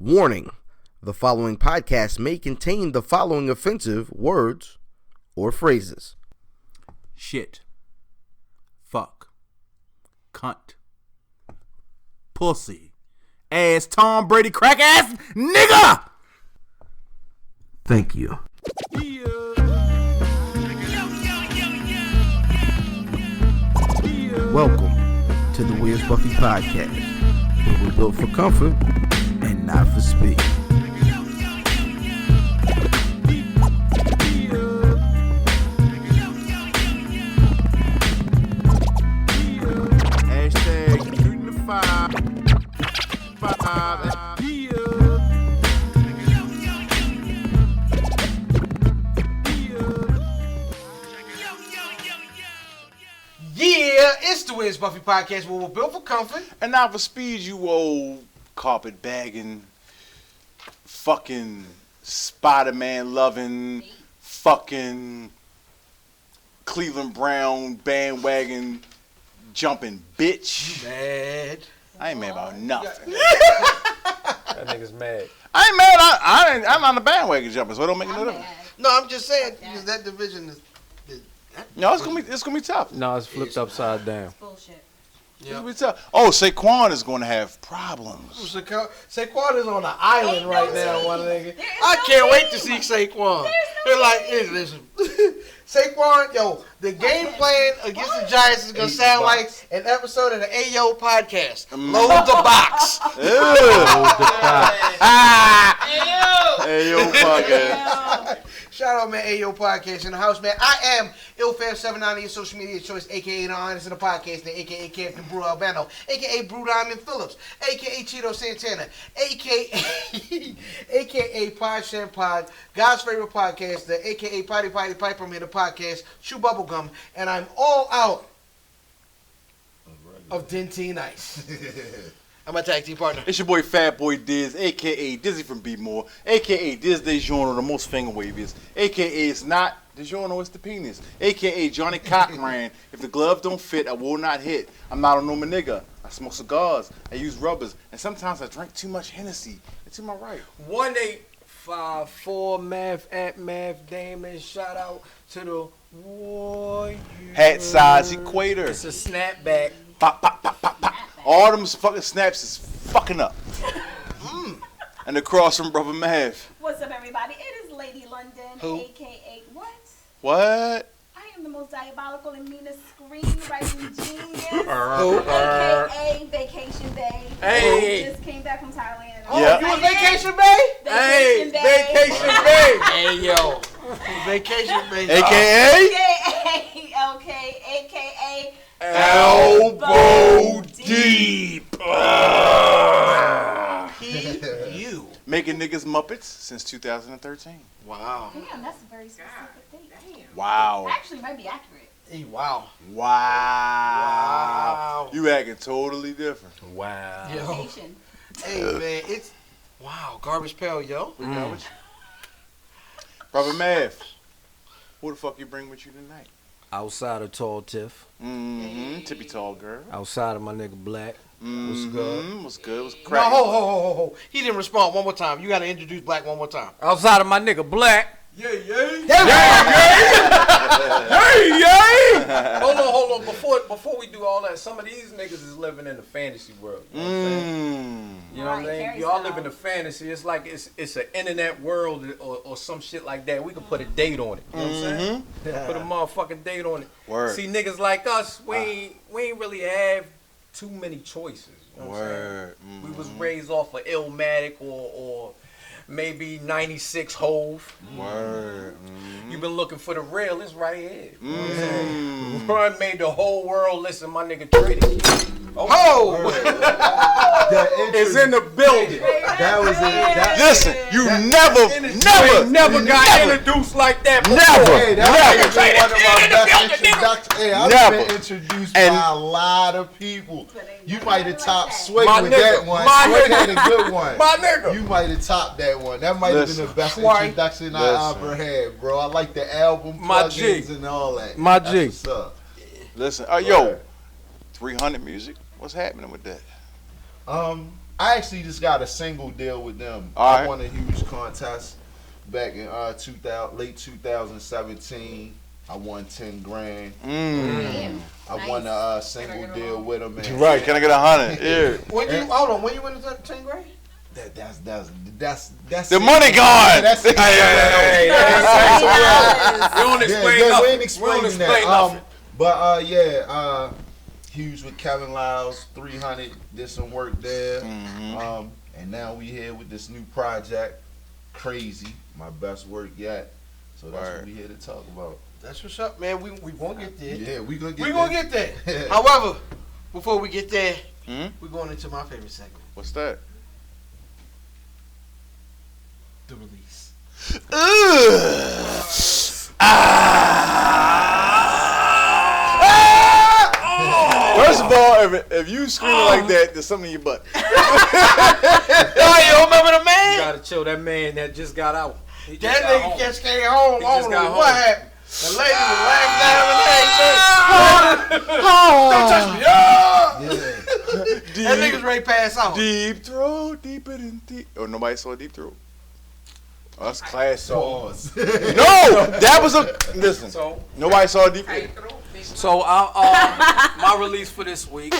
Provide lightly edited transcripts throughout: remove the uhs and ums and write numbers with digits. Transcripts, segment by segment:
Warning: the following podcast may contain the following offensive words or phrases. Shit. Fuck. Cunt. Pussy. Ass Tom Brady crack ass nigga! Thank you. Welcome to the Where's Buffy podcast, where we're built for comfort and not for speed. Hashtag shooting the five. Yeah, it's the Where's Buffy podcast, where we're built for comfort And not for speed, you old carpet bagging, fucking Spider-Man loving, fucking Cleveland Brown bandwagon jumping bitch. Mad. I ain't mad about nothing. That nigga's mad. I ain't mad. I'm on the bandwagon jumping, so it don't make no difference. No, I'm just saying because that division is. No, it's gonna be tough. No, it's flipped upside down. Bullshit. It's gonna be tough. Oh, Saquon is gonna have problems. Saquon is on an island right now, one nigga. I can't wait to see Saquon. They're like, hey, listen, Saquon, yo, the game plan against the Giants is gonna sound like an episode of the Ayo podcast. Load the box. Ayo podcast. Shout out, man, Ayo podcast in the house, man. I am IlFam79 on your social media choice, aka The Honest in the Podcast, aka Captain Brew Albano, aka Brew Diamond Phillips, aka Cheeto Santana, aka Pod Shan Pod, God's favorite podcast, the aka Potty Piper made a podcast, Chew Bubblegum, and I'm all out of Dentine Ice. I'm my tag team partner. It's your boy Fat Boy Diz, a.k.a. Dizzy from B-More, a.k.a. Diz DeJourno, the most finger waviest, a.k.a. it's not DeJourno, it's the penis, a.k.a. Johnny Cochran. If the glove don't fit, I will not hit. I'm not a normal nigga. I smoke cigars, I use rubbers, and sometimes I drink too much Hennessy. It's to my right. 1854 Math Damon. Shout out to the warrior. Hat size equator. It's a snapback. Pop, pop, pop, pop, pop. All them fucking snaps is fucking up. And across from Brother Mav. What's up, everybody? It is Lady London, a.k.a. What? What? I am the most diabolical and meanest screenwriting genius, a.k.a. Vacation Bay. Hey. I just came back from Thailand. Oh, Yeah. you on Vacation Bay? Hey, Vacation Bay. Vacation Bay. Hey, yo. Vacation Bay. AKA? a.k.a. Elbow deep. You. Making niggas Muppets since 2013. Wow. Damn, that's a very specific date. Wow. Actually, might be accurate. Hey, wow. Wow. You acting totally different. Wow. Yo. Vacation. Hey, man, it's. Wow, Garbage Pail, yo. We got with you. Brother Mav, who the fuck you bring with you tonight? Outside of Tall Tiff. Tippy tall girl. Outside of my nigga Black. What's good? What's good? What's No, cracking? ho. He didn't respond one more time. You got to introduce Black one more time. Outside of my nigga Black. Yay. Hold on. Before we do all that, some of these niggas is living in the fantasy world. You know what I'm saying? You know what I'm saying? Right, Y'all Terry live in the fantasy. It's like it's an internet world or some shit like that. We can put a date on it. You know what I'm saying? Put a motherfucking date on it. Word. See, niggas like us, we ain't really have too many choices. You know what I'm saying? Word. We was raised off of Illmatic or maybe 96 Hove. Word. You been looking for the real, it's right here. You know what I'm saying? Run made the whole world listen, my nigga Trinity. Oh! It's in the building. That was it. Listen, you never got introduced like that before. Hey, that was one of my best introductions. Hey, I've been introduced by a lot of people. You might have topped Sway with that one. Sway had a good one. My nigga. You might have topped that one. That might have been the best introduction I ever had, bro. I like the album plugins and all that. My That's G. what's up. Listen, yo, 300 music. What's happening with that? I actually just got a single deal with them. All right. I won a huge contest back in late 2017. I won 10 grand. I won a single deal with them. Right? Can I get 100? Yeah. Hold on. When you win the 10 grand? That's the money gone. That's it. We don't explain We nothing. ain't explaining that. But Hughes with Kevin Lyles, 300, did some work there. And now we here with this new project, Crazy, my best work yet. So that's what we here to talk about. That's what's up, man. We won't get there. Yeah, we gonna get there. However, before we get there, we're going into my favorite segment. What's that? The release. First of all, if you scream like that, there's something in your butt. Oh, you remember the man? You gotta chill. That man that just got out. That nigga just came home. He just got home. What happened? The lady was laughing at him and everything. Don't touch me. That nigga's ready to pass out. Deep throat, deeper than deep. Oh, nobody saw Deep Throat. Oh, that's class. No, that was a listen. So nobody saw Deep Throat. So my release for this week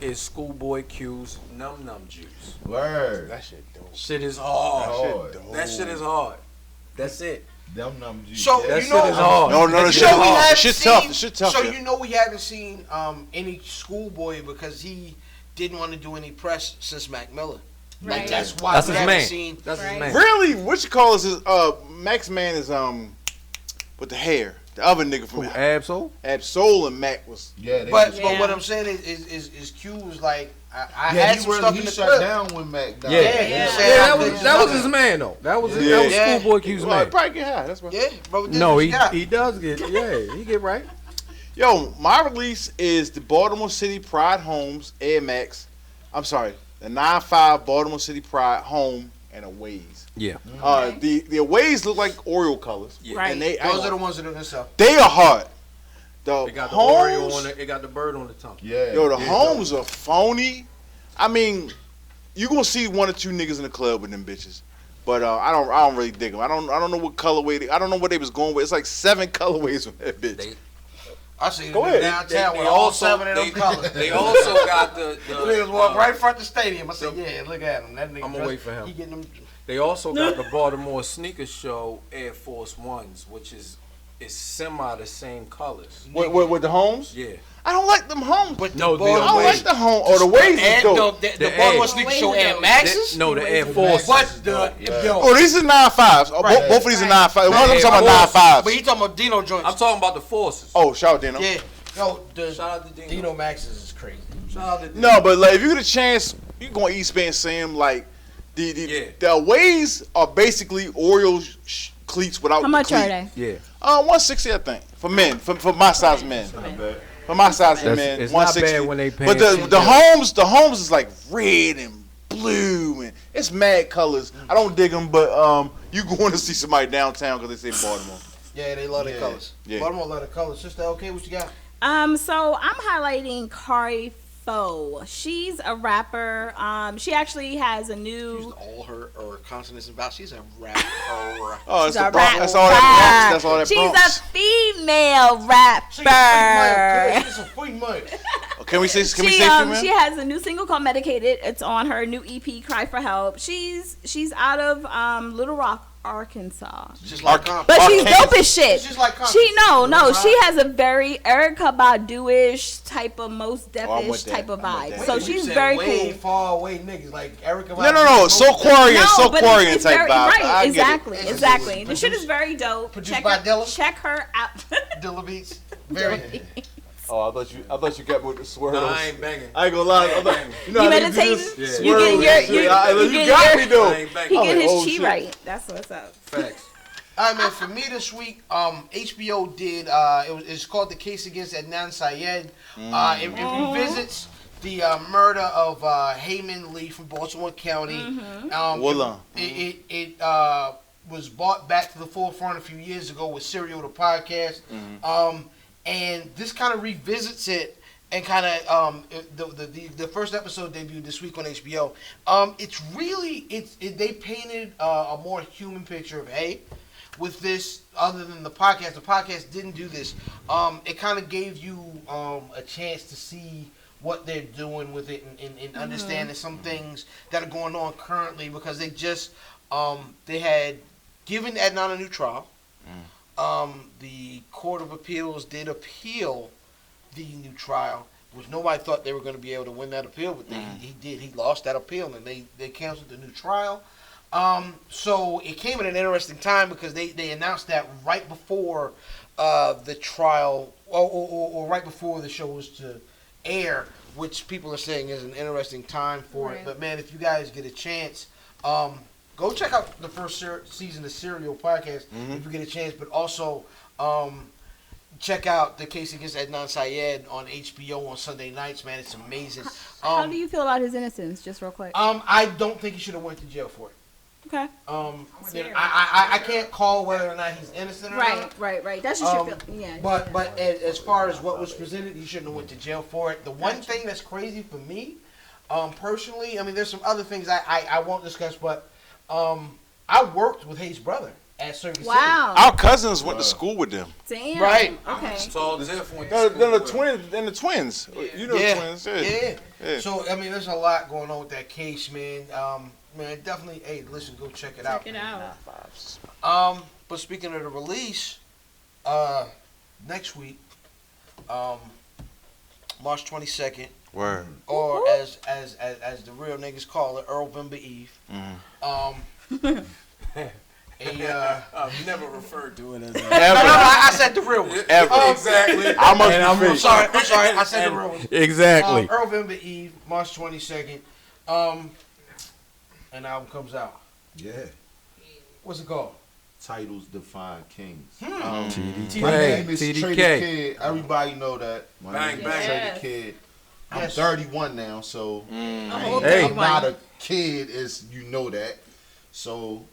is Schoolboy Q's Num Num Juice. Word. That shit dope. Shit is hard. That shit That shit is hard. That's it. Num juice. So That you know, shit is hard. No, the shit show we hard. haven't Shit seen- tough. Shit tough. So yeah. you know we haven't seen any Schoolboy because he didn't want to do any press since Mac Miller. Like Right. that's why That's we his haven't man. seen. That's his Right. man. Really? What you call this? Max Man is with the hair. The other nigga from Absol? Absol and Mac was. Yeah, But what I'm saying is Q was like I had some stuff in the shut clip. down when Mac died. That was his man though. That was Schoolboy Q's Well, man. probably get high. That's why. Yeah, bro. No, he does get he get right. Yo, my release is the Baltimore City Pride Homes Air Max. I'm sorry, the 9.5 Baltimore City Pride Home and Aways. Yeah. The Aways look like Oreo colors. Right. And they Those are the ones that are gonna sell. They are hard. The It got the homes, Oreo on it. It got the bird on the tongue. Yeah. yo, the homes are phony. I mean, you gonna see one or two niggas in the club with them bitches, but I don't really dig them. I don't know what colorway. I don't know what they was going with. It's like 7 colorways with that bitch. I see Go them ahead. downtown with all 7 of them colors. They also got the Niggas walk right in front of the stadium. I said, yeah, look at him. That nigga. I'm gonna wait for him. He getting them. They also got the Baltimore Sneaker Show Air Force Ones, which is semi the same colors. With the homes? Yeah. I don't like them homes. But No, the the I don't Baltimore like the home. Or the Ways is dope. the Baltimore Sneaker Show Air Maxes. No, the Air Force. But Oh, these are 9.5s. Right. Both of these are 9.5s. One of them Air talking about Force. 9.5s. But he talking about Dino joints. I'm talking about the Forces. Oh, shout out Dino. Yeah. Yo, the Shout out to Dino. Dino Maxes is crazy. Shout out to Dino. No, but like if you get a chance, you go on East Bay and see them. Like the Ways are basically Oreo cleats without. How much the cleat. are they? Yeah. 160, I think, for men, for my size men. For my size of men, It's not 160. bad when they pay but the homes is like red and blue and it's mad colors. I don't dig them, but you going to see somebody downtown because they say Baltimore. Yeah, they love the colors. Yeah. Baltimore love the colors. Sister, okay, what you got? So I'm highlighting Kari Fo. She's a rapper. She actually has a new. Used all her consonants about. She's a rapper. Oh, She's it's the a Bronx. That's all that Bronx. That's all that She's Bronx. a female rapper. She's a free money. Can we say She female? she has a new single called Medicated. It's on her new EP Cry for Help. She's out of Little Rock, Arkansas. Just like But she's dope as shit. She's like She has a very Erykah Badu-ish type of Most Def-ish with that. type of I'm with vibe. that. So she's very way cool. far away niggas like Erykah. No. So But Quarian it's type very, vibe. right, I get it. exactly. The shit is very dope. Produced by Dilla? Check her out. Dilla Beats. Very. Oh, I thought you got me with the swirls. No, I ain't banging. I ain't gonna lie. You meditating? Yeah. You getting your You got me though. I ain't banging. He I'm get like, his oh, chi shit. right. That's what's up. Facts. All right, man. For me this week, HBO did. It's called The Case Against Adnan Syed. It revisits the murder of Heyman Lee from Baltimore County. It was brought back to the forefront a few years ago with Serial the podcast. And this kind of revisits it and kind of the first episode debuted this week on HBO. It's really they painted a more human picture of with this, other than the podcast. The podcast didn't do this. It kind of gave you a chance to see what they're doing with it and understanding some things that are going on currently, because they just they had given Adnan a new trial. The Court of Appeals did appeal the new trial, which nobody thought they were going to be able to win that appeal, but he did. He lost that appeal, and they canceled the new trial. So it came at an interesting time, because they announced that right before the trial, or right before the show was to air, which people are saying is an interesting time for it. But man, if you guys get a chance, go check out the first season of Serial Podcast if you get a chance. But also check out the case against Adnan Syed on HBO on Sunday nights. Man, it's amazing. How do you feel about his innocence, just real quick? I don't think he should have went to jail for it. Okay. I can't call whether or not he's innocent or not. Right. That's just your feeling. Yeah. But as far as what was presented, he shouldn't have went to jail for it. The one thing that's crazy for me, personally, I mean, there's some other things I won't discuss, but I worked with Hayes' brother at Circuit City. Our cousins went to school with them. Damn. Right. Okay. So the twins. You know the twins. Yeah. So I mean, there's a lot going on with that case, man. Man, definitely. Hey, listen, go check it out. Check it out. But speaking of the release, next week, March 22nd. Word. Or as the real niggas call it, Earl Vember Eve. I've never referred to it as that. No, I said the real one. Ever. Exactly. I'm sorry. I said the real one. Exactly. Earl Vember Eve, March 22nd. An album comes out. Yeah. What's it called? Titles Define Kings. TDK. My name is TDK. Tre Da Kid. Everybody know that. My Bang, name is bang. Tre Da Kid. I'm Yes. 31 now, so Hey. I'm not a kid, as you know that. So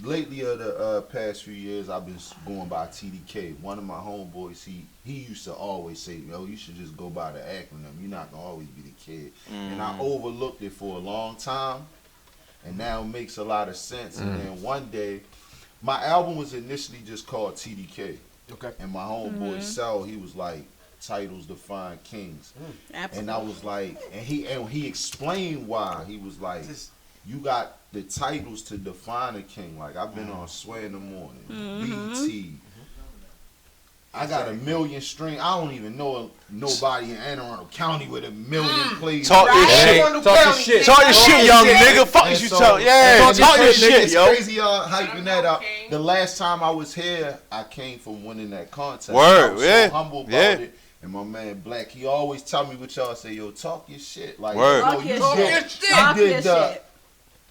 lately, the past few years, I've been going by TDK. One of my homeboys, he used to always say, "Yo, you should just go by the acronym. You're not gonna always be the kid." And I overlooked it for a long time, and now it makes a lot of sense. And then one day, my album was initially just called TDK. Okay. And my homeboy Sal, he was like, "Titles Define Kings." Absolutely. And I was like, and he explained why. He was like, "You got the titles to define a king. Like, I've been on Sway in the Morning, BT. I got a million streams. I don't even know nobody in Anne Arundel County with a million plays. Talk your shit. Talk your shit, young nigga. Fuck And you so- talk. Yeah, and talk your it's shit, It's yo. crazy y'all hyping that up. The last time I was here, I came from winning that contest. Word, I was yeah. so humble about Yeah. it. And my man Black, he always tell me what y'all say, yo, talk your shit. Like, Word. yo, Talk your you shit. did, Talk you your did the, shit.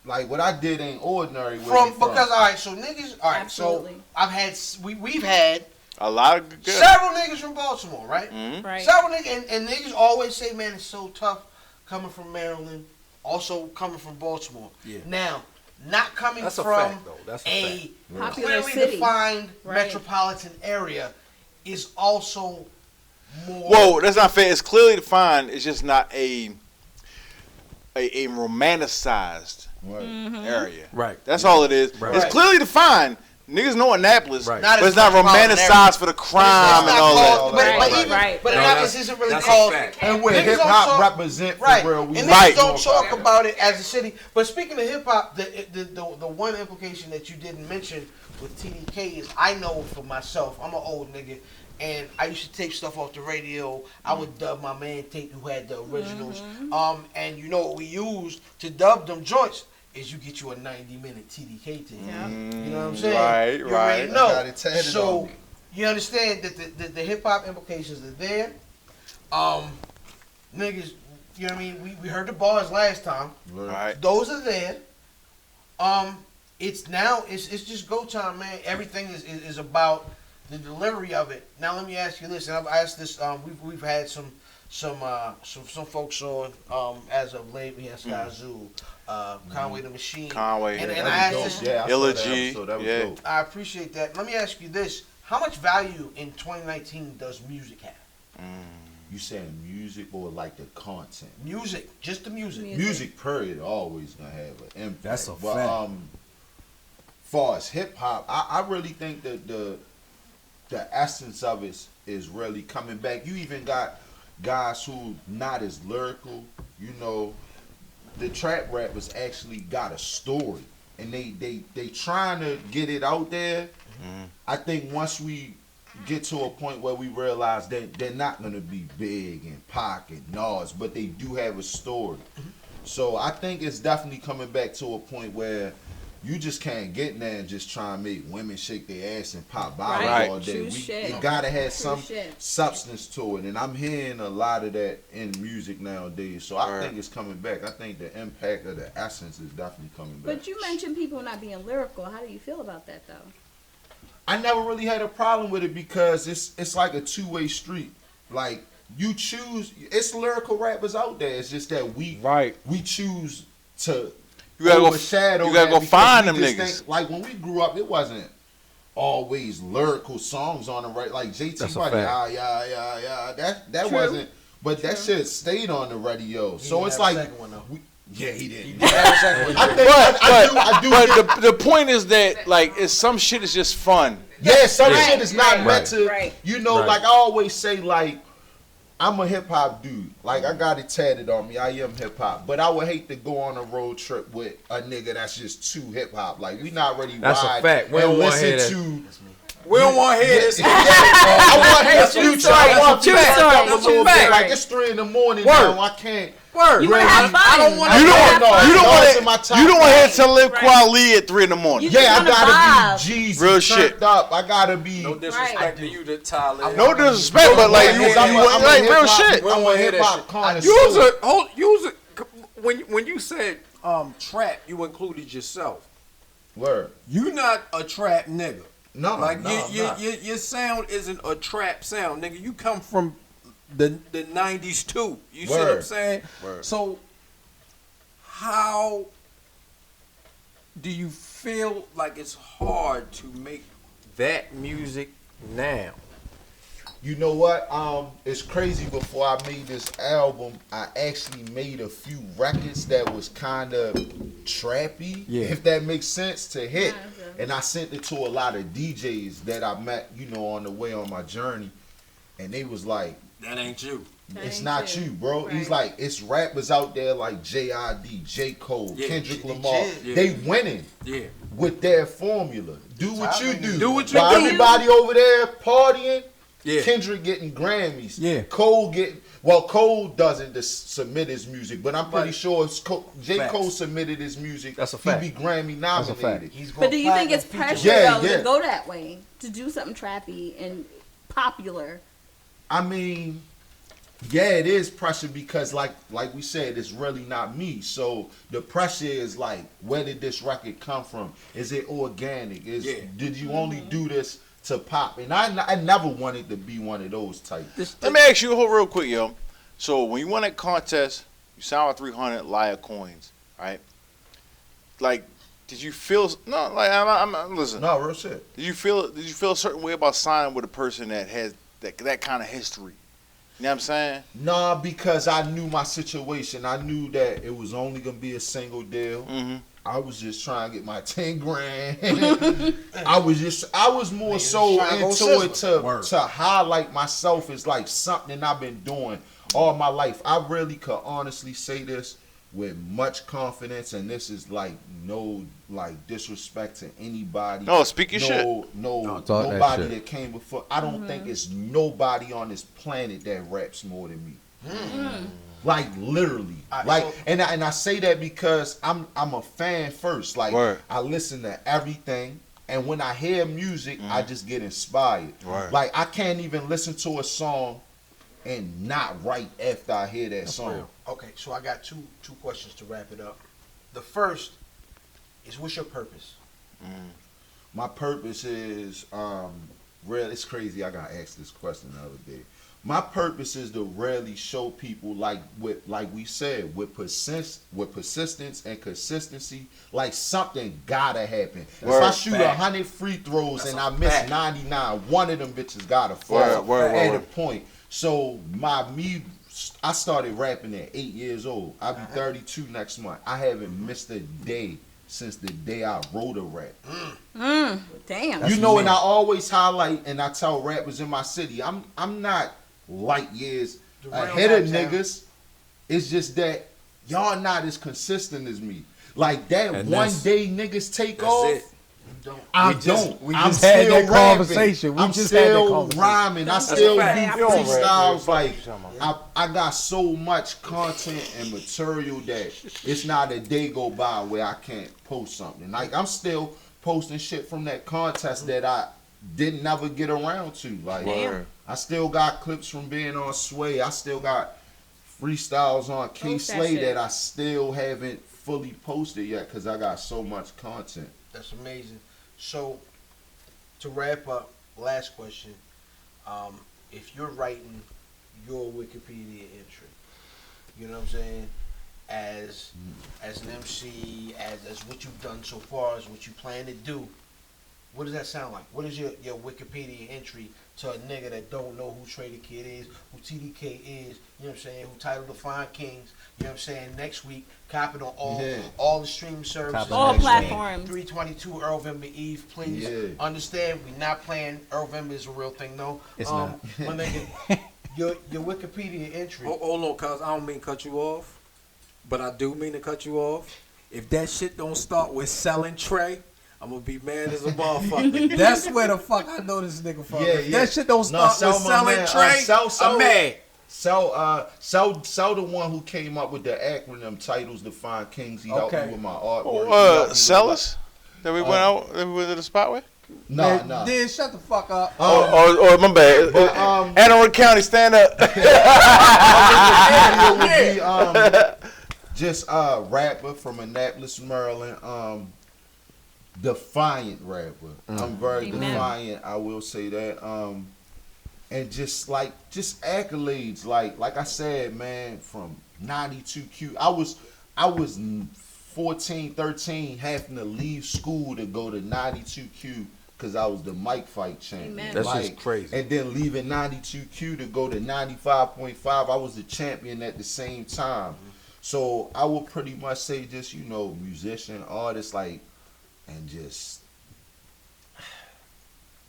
like what I did ain't ordinary. Because all right, so niggas. All right, Absolutely. so I've had we've had A lot of good. several niggas from Baltimore, right? Right. Several niggas, and niggas always say, man, it's so tough coming from Maryland, also coming from Baltimore. Yeah. Now, not coming That's a from fact, though. That's a a Popular clearly city. defined Right. metropolitan area is also more. Whoa, that's not fair. It's clearly defined. It's just not a romanticized area. Right. That's all it is. Right. It's clearly defined. Niggas know Annapolis, Right. Not but as it's not metropolitan romanticized for the crime and all that. But Right, even right. but No, Annapolis that's- isn't really that's a called. fact. And where Niggas hip don't hop talk- represent for Right, real, we and Right. niggas don't talk about it as a city. But speaking of hip hop, the one implication that you didn't mention with TDK is I know for myself, I'm an old nigga, and I used to tape stuff off the radio. I would dub my man Tate, who had the originals. And you know what we used to dub them joints is you get you a 90-minute TDK tape. Yeah. You know what I'm saying? Right, You right. already know. I got it tatted So on me. you understand that the hip hop implications are there. Niggas, you know what I mean? We heard the bars last time. Right. Those are there. It's now it's just go time, man. Everything is about the delivery of it. Now let me ask you this, and I've asked this. We've had some folks on as of late. We had Sky Zoo, Conway the Machine, Conway, and yeah. I asked this. Yeah, I Illa saw that G, episode. That was yeah. dope. I appreciate that. Let me ask you this: how much value in 2019 does music have? You saying music or like the content? Music, just the music. Music period always gonna have an impact. That's a but, fact. Far as hip hop, I really think that the essence of it is really coming back. You even got guys who not as lyrical. You know, the trap rappers actually got a story, and they trying to get it out there. I think once we get to a point where we realize that they're not gonna be big and Pac and Nas, but they do have a story. So I think it's definitely coming back to a point where you just can't get in there and just try and make women shake their ass and pop bottles Right. all day. True shit. It gotta have True some shit. substance to it, and I'm hearing a lot of that in music nowadays. So I Right. think it's coming back. I think the impact of the essence is definitely coming back. But you mentioned people not being lyrical. How do you feel about that though? I never really had a problem with it because it's like a two-way street. Like you choose, it's lyrical rappers out there. It's just that we choose to You gotta overshadow. you gotta that go because find we them just niggas. think- like when we grew up, it wasn't always lyrical songs on the right. Like JT That's a Buddy, fact. yeah. That True. wasn't. But that shit stayed on the radio. He So didn't it's have a like, second one, though. yeah, he didn't. Have a second one. I think I do. But the point is that like it's some shit is just fun. Yeah, some Right, shit is not right, meant to, right. you know, Right. like I always say, like, I'm a hip hop dude. Like, I got it tatted on me. I am hip hop. But I would hate to go on a road trip with a nigga that's just too hip hop. Like, we not ready to That's a ride fact. We and don't wanna listen hear that. to. We don't want to hear this. I want to hear Future. I want True to back story. up a That's a little bit. fact. Like, it's 3 in the morning Word. now. I can't. Word. You wanna have fun. I don't want You to. don't in my want top to. You don't want to five. hear Talib Right. Kweli at 3 in the morning. You- Yeah, I wanna gotta vibe. be Jeezy. Real turned shit. up. I gotta be. No disrespect to you, Tyler. No disrespect, but like you I'm a like real hip-hop- shit. We don't I'm wanna a hear hip that hop shit. connoisseur. Use it. When you said trap, you included yourself. Word. You not a trap nigga. No, Like no, I'm not. your sound isn't a trap sound, nigga. You come from the 90s too. You see what I'm Word. saying? Word. So how do you feel like it's hard to make that music now? You know what? It's crazy. Before I made this album, I actually made a few records that was kind of trappy, Yeah. if that makes sense, to hit. Yeah, okay. And I sent it to a lot of DJs that I met, you know, on the way on my journey. And they was like, That ain't you. That it's ain't not you, bro. He's Right. like, it's rappers out there like J.I.D., J. Cole, Yeah, Kendrick J- Lamar. yeah. They winning Yeah. with their formula. Do what you do. Do what you While do. everybody over there partying, Yeah. Kendrick getting Grammys. Yeah. Cole getting, well, Cole doesn't submit his music, but I'm pretty Right. sure J. Facts. Cole submitted his music. That's a fact. He'd be Grammy That's a fact. nominated. He's But do you think it's pressure Yeah, though yeah. to go that way, to do something trappy and popular? I mean, yeah, it is pressure because like we said, it's really not me. So the pressure is like, where did this record come from? Is it organic? Did you only do this to pop? And I never wanted to be one of those type. Let me ask you real quick, yo. So when you won that contest, you signed with 300 liar coins, right? Like, did you feel I'm listen? No, real shit. Did you feel a certain way about signing with a person that has that kind of history? You know what I'm saying? Nah, because I knew my situation. I knew that it was only gonna be a single deal. Mm-hmm. I was just trying to get my 10 grand. I was more so trying to go into it sizzle. to highlight myself as like something I've been doing all my life. I really could honestly say this with much confidence, and this is like no like disrespect to anybody. No, speak your shit. talk that Nobody shit. that came before. I don't think it's nobody on this planet that raps more than me. Like literally, like, and I say that because I'm a fan first. Like Word. I listen to everything, and when I hear music, I just get inspired. Word. Like I can't even listen to a song and not right after I hear that song. real. Okay, so I got two questions to wrap it up. The first is, what's your purpose? My purpose is real. It's crazy. I got asked this question the other day. My purpose is to really show people, like we said, with persistence and consistency, like something gotta happen. Word. If I shoot Fact. 100 free throws That's and a I miss fact. 99, one of them bitches gotta fall Word, at a word. point. So I started rapping at 8 years old. I'll be 32 next month. I haven't missed a day since the day I wrote a rap. Damn. You know, and I always highlight and I tell rappers in my city, I'm not light years ahead of niggas. It's just that y'all not as consistent as me. Like that And one day niggas take off. it. I'm just had that conversation. I'm still rhyming. I still do freestyles. Like I got so much content and material that it's not a day go by where I can't post something. Like I'm still posting shit from that contest that I didn't never get around to. Like I still got clips from being on Sway. I still got freestyles on K Slay that I still haven't fully posted yet because I got so much content. That's amazing. So, to wrap up, last question. If you're writing your Wikipedia entry, you know what I'm saying, as an MC, as what you've done so far, as what you plan to do, what does that sound like? What is your Wikipedia entry to a nigga that don't know who Tre Da Kid is, who TDK is, you know what I'm saying, who Title Define Kings, you know what I'm saying, next week, cop it on all the streaming services. All platforms. 322 Earl Vember Eve, please understand, we're not playing, Earl Vember is a real thing, though. It's not. My nigga, your Wikipedia entry. Hold on, cuz I don't mean to cut you off, but I do mean to cut you off. If that shit don't start with selling Trey, I'm gonna be mad as a motherfucker. That's where the fuck I know this nigga from. If that shit don't start with selling Trey, I'm mad. Sell the one who came up with the acronym titles Define Kings. He helped me with my artwork. Sellers? That we went out, that we went to the spot with? Nah. Then shut the fuck up. Or my bad. Anne Arundel County, stand up. Just a rapper from Annapolis, Maryland. Defiant rapper. I'm very defiant. I will say that. And just accolades. Like I said, man, from 92Q. I was 14, 13, having to leave school to go to 92Q because I was the mic fight champion. That's just crazy. And then leaving 92Q to go to 95.5, I was the champion at the same time. So I would pretty much say just, musician, artist, and just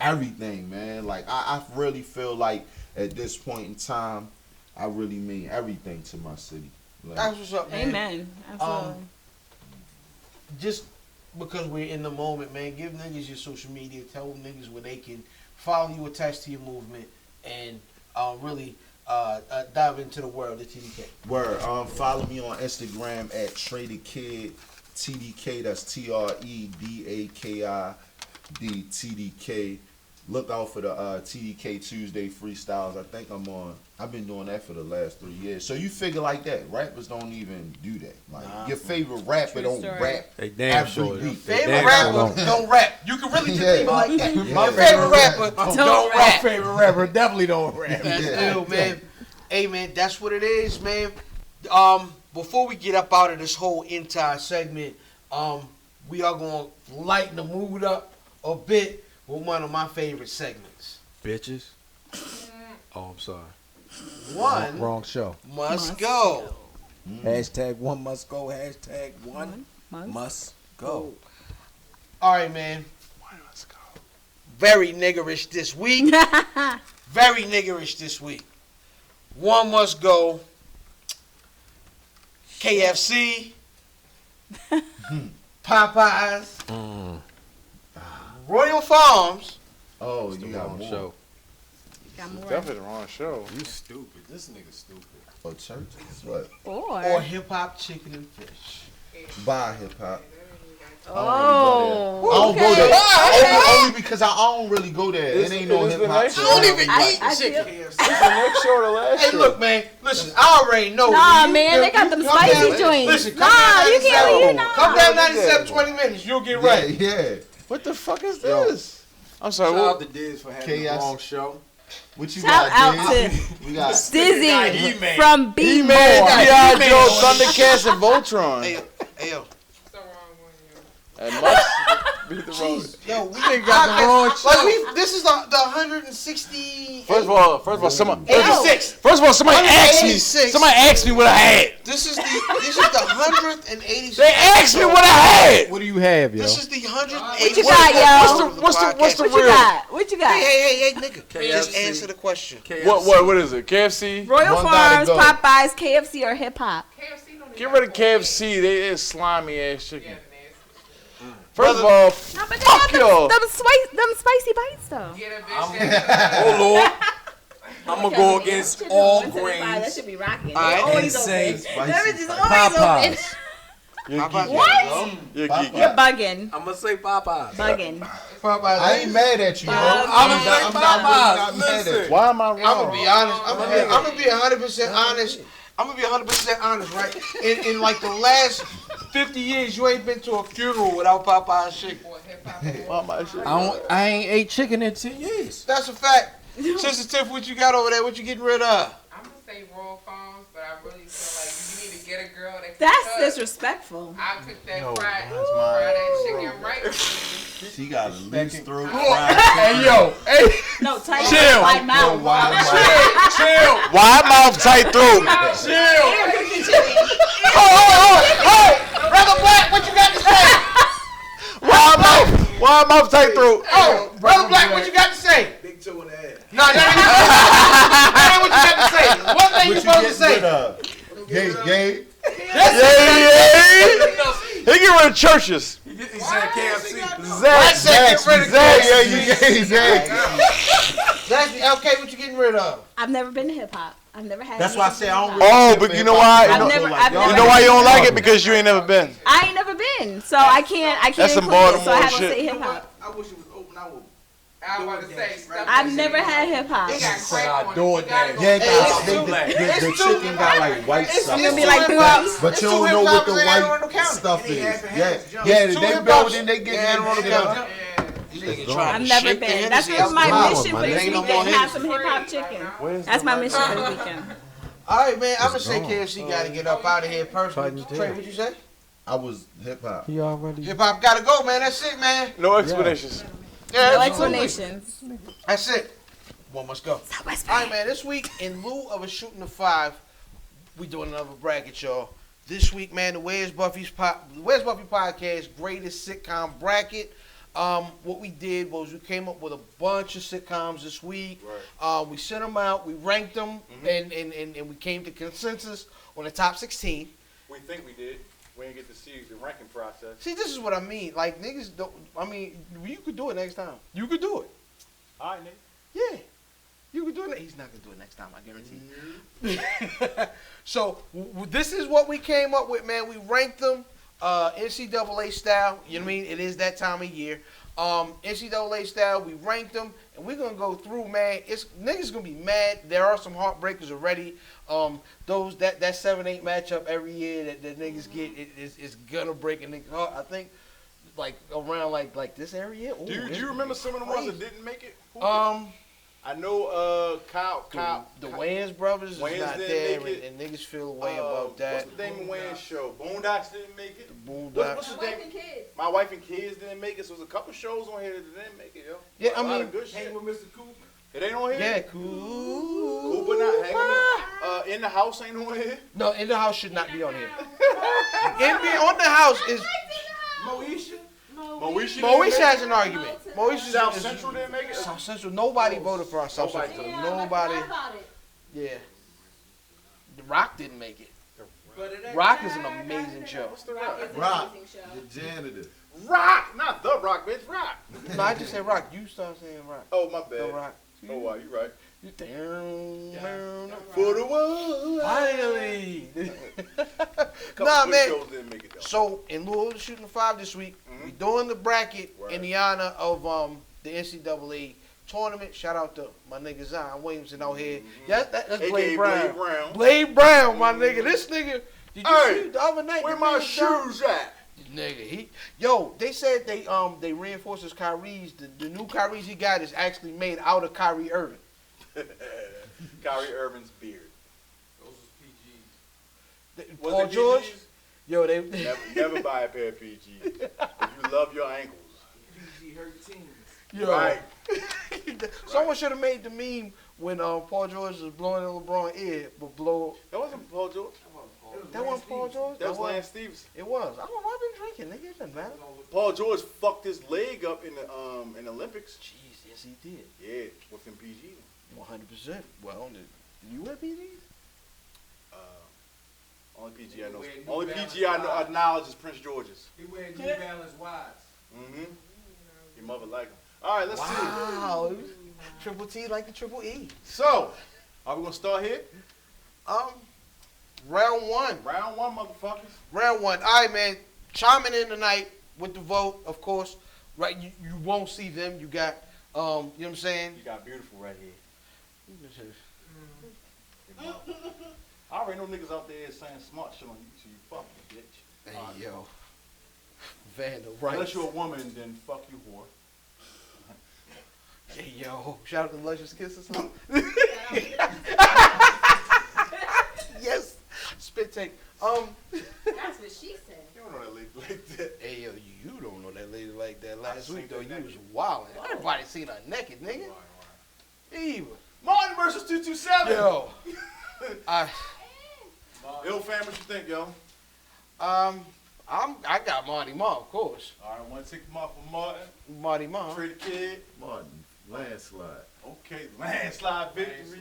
everything, man. Like I really feel like at this point in time, I really mean everything to my city. Like, That's what's up, man. Amen. Absolutely. Just because we're in the moment, man, give niggas your social media. Tell them niggas where they can follow you, attach to your movement, and really dive into the world of TDK. Word. Follow me on Instagram at Tre Da Kid. TDK, that's TREDAKID TDK. Look out for the TDK Tuesday freestyles. I think I've been doing that for the last 3 years. So you figure like that. Rappers don't even do that. Like your favorite rapper don't rap every week. Favorite rapper don't rap. You can really just leave it like that. My favorite rapper don't rap. My favorite rapper definitely don't rap. That's ill, man. Hey, man, that's what it is, man. Before we get up out of this whole entire segment, we are going to lighten the mood up a bit with one of my favorite segments. Bitches. Oh, I'm sorry. Wrong show. Must Go. Hashtag one must go. Hashtag one must go. All right, man. One must go. Very niggerish this week. Very niggerish this week. One must go. KFC, Popeyes, Royal Farms. Oh, you got wrong more. show. Definitely the wrong show. You stupid. This nigga stupid. Oh, church? What? Or Hip Hop Chicken and Fish. Bye, hip hop. Oh, I don't go there. Only because I don't really go there. It ain't no hip hop. I don't even eat chicken. It's the next show to last Hey, show. look, man. Listen, I already know. Nah, man, they got them spicy joints. Listen, Nah, you can't leave. Come down 97, 20 minutes. You'll get right. Yeah. What the fuck is this? I'm sorry. Shout out to Diz for having the KS. wrong show. What you Shout got, out Diz? to We got Dizzy from B He-Man, G.I. Joe, Thundercats, and Voltron. Hey, yo. And Muss Jeez, yo, we got the wrong like this is the 160. First of all, somebody. 86. First of all, somebody asked me. 186. Somebody asked me what I had. This is the 186. They asked me what I had. What do you have, yo? This is the 186. What you got, yo? What's the What you real? got? What you got? Hey, nigga. KFC. Just answer the question. What is it? KFC? Royal One gotta Farms, go. Popeyes, KFC, or hip hop? Get rid of KFC. They're slimy ass chicken. First of all, No, but they got fuck y'all. them spicy bites though. Oh Lord, I'm gonna go against all That grains. should be rocking. Alright, Always and say open. That bitch is always open. Popeyes. You're Popeyes. geeky. What? You're Popeyes. geeky. You're bugging. I'm gonna say Popeyes. Bugging. I ain't mad at you, bro. I'm gonna say I'm not Popeyes. mad at you. Listen. Why am I wrong? I'm gonna be honest. I'm gonna be 100% honest. I'm gonna be 100% honest, right? In like the last 50 years, you ain't been to a funeral without Popeye's chicken. Why am I shit? I ain't ate chicken in 10 years. That's a fact. Sister Tiff, what you got over there? What you getting rid of? I'm gonna say Royal Farms, but I really feel like you need to get a girl that can That's cook. disrespectful. I cook that No, fried that's mine. that chicken right. She got a loose throat. Hey yo, hey, No, tight Chill. wide mouth. chill. Wide mouth, tight throat. Chill. Brother Black, what you got to say? Wide mouth, tight throat. Oh, Brother Black, what you got to say? Big toe in the ass. No, that ain't what you got to say. One thing you supposed to say. Gay. Yeah. He get rid of churches. He said KFC. Black said get rid of Yeah, you gay, Zach. That's okay. What you getting rid of? I've never been to hip hop. I've never had. That's why I say I don't Oh, but you know why? I've never. You know why you don't like it? Because you ain't never been. I ain't never been, so I can't. That's some include it, so I Baltimore have to shit. say hip hop. I wish it was open. I would. I was about to say stuff. I've never had hip hop. It got Said crack I on door it. You gotta dash. go Yeah, back. the chicken got like white stuff. gonna be two like hip three hops. weeks. But It's you two don't hip know what hops the in Anne Arundel white County. stuff is. Yeah, Two they hip be hops then they get in Anne Arundel County. I've never been. That's what my mission for this weekend. Have some hip hop chicken. That's my mission for the weekend. All right, man. I'm gonna say KFC got to get up out of here personally. Trey, what you say? I was hip hop. He already. Hip hop got to go, man. That's it, man. No explanations. Yeah, No absolutely. explanations. That's it. One must go. Southwest All right, man. This week, in lieu of a shooting of 5, we doing another bracket, y'all. This week, man, the Where's Buffy podcast greatest sitcom bracket. What we did was we came up with a bunch of sitcoms this week. Right. We sent them out, we ranked them, and we came to consensus on the top 16. We think we did. We didn't get to see the ranking process. See, this is what I mean. Like, niggas don't, I mean, you could do it next time. You could do it. All right, nigga. Yeah. You could do it. He's not going to do it next time, I guarantee. So, this is what we came up with, man. We ranked them NCAA style. You know what I mean? It is that time of year. NCAA style, we ranked them, and we're going to go through, man. Niggas going to be mad. There are some heartbreakers already. That 7-8 matchup every year that niggas get is going to break a nigga's heart. I think, like, around, like this area. Ooh, Do you remember some of the ones that didn't make it? I know the Wayans brothers is Wayans not didn't there, make it. and niggas feel a way about that. What's the name of Wayne's show? Boondocks didn't make it. Boondocks. What's the name? My Wife and Kids didn't make it. So there's a couple shows on here that didn't make it, yo. Yeah, I A lot mean, of good shit. with Mr. Cooper. It ain't on here. Yeah, cool. Cooper not hanging. In the House ain't on here. No, In the House should not be on here. On the House is Moesha. Moesha has an argument. Moesha South is Central didn't make it. South Central. Nobody voted for our South Nobody Central. did. Nobody. Yeah. The Rock didn't make it. Rock is an amazing show. What's the Rock? Rock, the janitor. Rock, not the Rock, bitch. Rock. No, I just said Rock. You start saying Rock. Oh my The bad. Rock. Oh wow, you right. You down. For the one. Finally. Couple Nah, good man. shows didn't make it though. So, in lieu of the shooting 5 this week, we doing the bracket in the honor of the NCAA tournament. Shout out to my nigga Zion Williamson out here. Yeah, that's AKA Blade Brown. Blade Brown. Blade Brown, my nigga. This nigga, did you Hey, see the other night? Where the my nigga done- shoes at? Nigga, they said they reinforced his Kyrie's. The new Kyrie's he got is actually made out of Kyrie Irving. Kyrie Irving's beard. Was Paul it George? PGs? Yo, they Never buy a pair of PGs. If you love your ankles, PG hurt teams. Yo. Right. Someone should have made the meme when Paul George was blowing in LeBron's ear, but blow. That wasn't Paul George. That wasn't Paul George. That was Lance Stevens. It was. I don't know. I've been drinking, nigga. It doesn't matter. Paul George fucked his leg up in the Olympics. Jeez, yes he did. Yeah, with them PG. 100%. Well, you wear PGs? Only PG I know. Wear New Only Balance PG I know wides. acknowledge is Prince George's. He wear New Balance wides. Mm-hmm. Your mother like him. All right, let's see. Wow. Triple T like the triple E. So, are we gonna start here? Round one. Round one, motherfuckers. Round one. All right, man. Chiming in tonight with the vote, of course. Right, you won't see them. You got, you know what I'm saying? You got beautiful right here. I already know niggas out there saying smart shit on you, so you fucking bitch. Hey, yo. Vandal, right? Unless you're a woman, then fuck you, whore. Hey, yo. Shout out to Luscious Kiss or something. Yes. Spit take. That's what she said. You don't know that lady like that. Hey, yo, you don't know that lady like that last week, though. You was wildin'. Everybody seen her naked, nigga. Eva. Martin versus 227. Yo. Ill fam, what you think, yo? I got Marty Ma, of course. All right, one tick mark for Martin. Marty Ma. Tre Da Kid. Martin, landslide. Okay, landslide victory.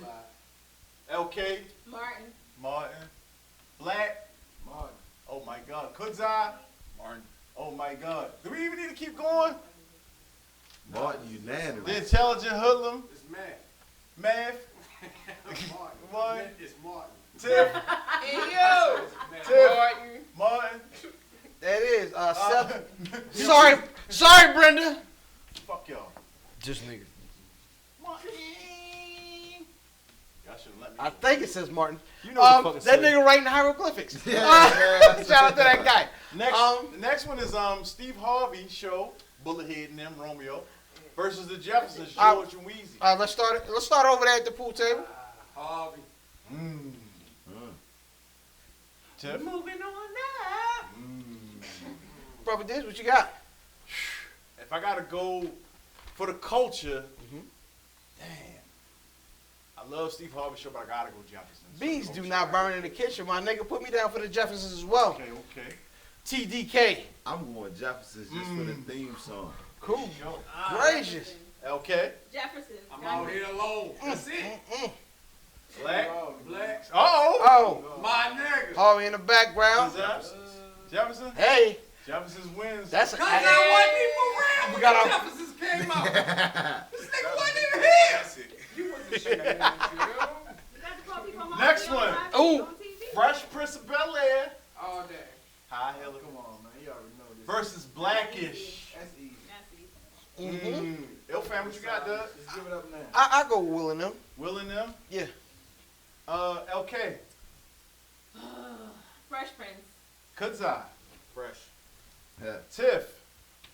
LK. Martin. Martin. Black. Martin. Oh my God. Kudzai. Martin. Oh my God. Do we even need to keep going? Martin unanimous. The intelligent hoodlum. It's Matt. Math. Martin. What? It's Martin. Tiff. Hey, yo. Tiff. Martin. Martin. That is, Seth. Sorry, Brenda. Fuck y'all. Just nigga. Martin. Y'all should let me. I think it says Martin. You know what the fuck that it says. nigga writing hieroglyphics. Yeah. Shout out to that guy. Next, the next one is Steve Harvey show, Bullethead and them, Romeo, versus the Jeffersons, George and Weezy. Let's start over there at the pool table. Harvey. Tiff? Moving on up. Brother Diz, what you got? If I gotta go for the culture, damn. I love Steve Harvey show, but I gotta go Jeffersons. Bees do not burn in the kitchen, my nigga. Put me down for the Jeffersons as well. Okay. TDK. I'm going Jefferson's just for the theme song. Cool. Gracious. LK. Jefferson. I'm out here alone. That's it. Black. Black. Oh. My nigga. Harvey in the background. Jefferson. Hey. Jefferson's wins. That's Cause I wasn't even around We when got the our- Jeffersons came out. This nigga wasn't even here. You wasn't shooting at Next one. Ooh. Fresh Prince of Bel-Air all day. Hi, Hillary. Come on, man. You already know this. Versus Blackish. That's easy. Ill fam, what you got, Doug? Just give it up now. I go Will and them. Will and them? Yeah. LK. Fresh Prince. Kudzai. Fresh. Yeah. Tiff.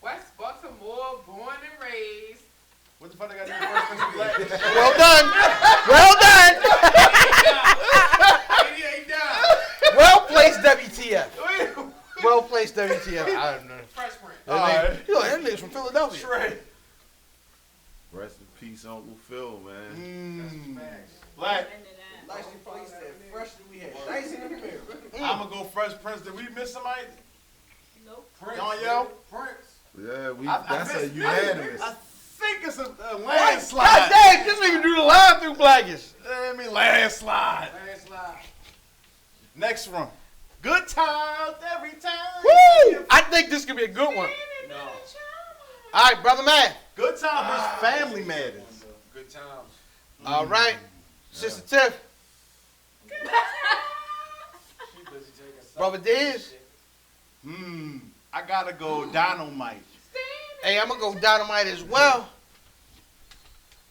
West Baltimore, born and raised. What the fuck I got to do with Fresh Prince of Blackish? Well done. Well done. 88 down. Well placed, WTF. Well placed, WTF. I don't know. Fresh Prince. Alright. You know, that nigga's from Philadelphia. Trey. Rest in peace, Uncle Phil, man. Black. Nicely placed there. Fresh that we had. Nice in the mirror. I'm gonna go Fresh Prince. Did we miss somebody? Nope. Prince. Y'all, yo? Prince. Yeah, that's a unanimous. I think it's a God landslide. dang, this nigga do the line through Blackish. I mean, landslide. Landslide. Next one. Good times every time. Woo! I think this could be a good one. No. All right, Brother Man. Good times versus Family Matters. Good times. All right. Sister Tiff. She busy taking Brother Diz. I gotta go Dynamite. Hey, I'm going to go Dynamite as well.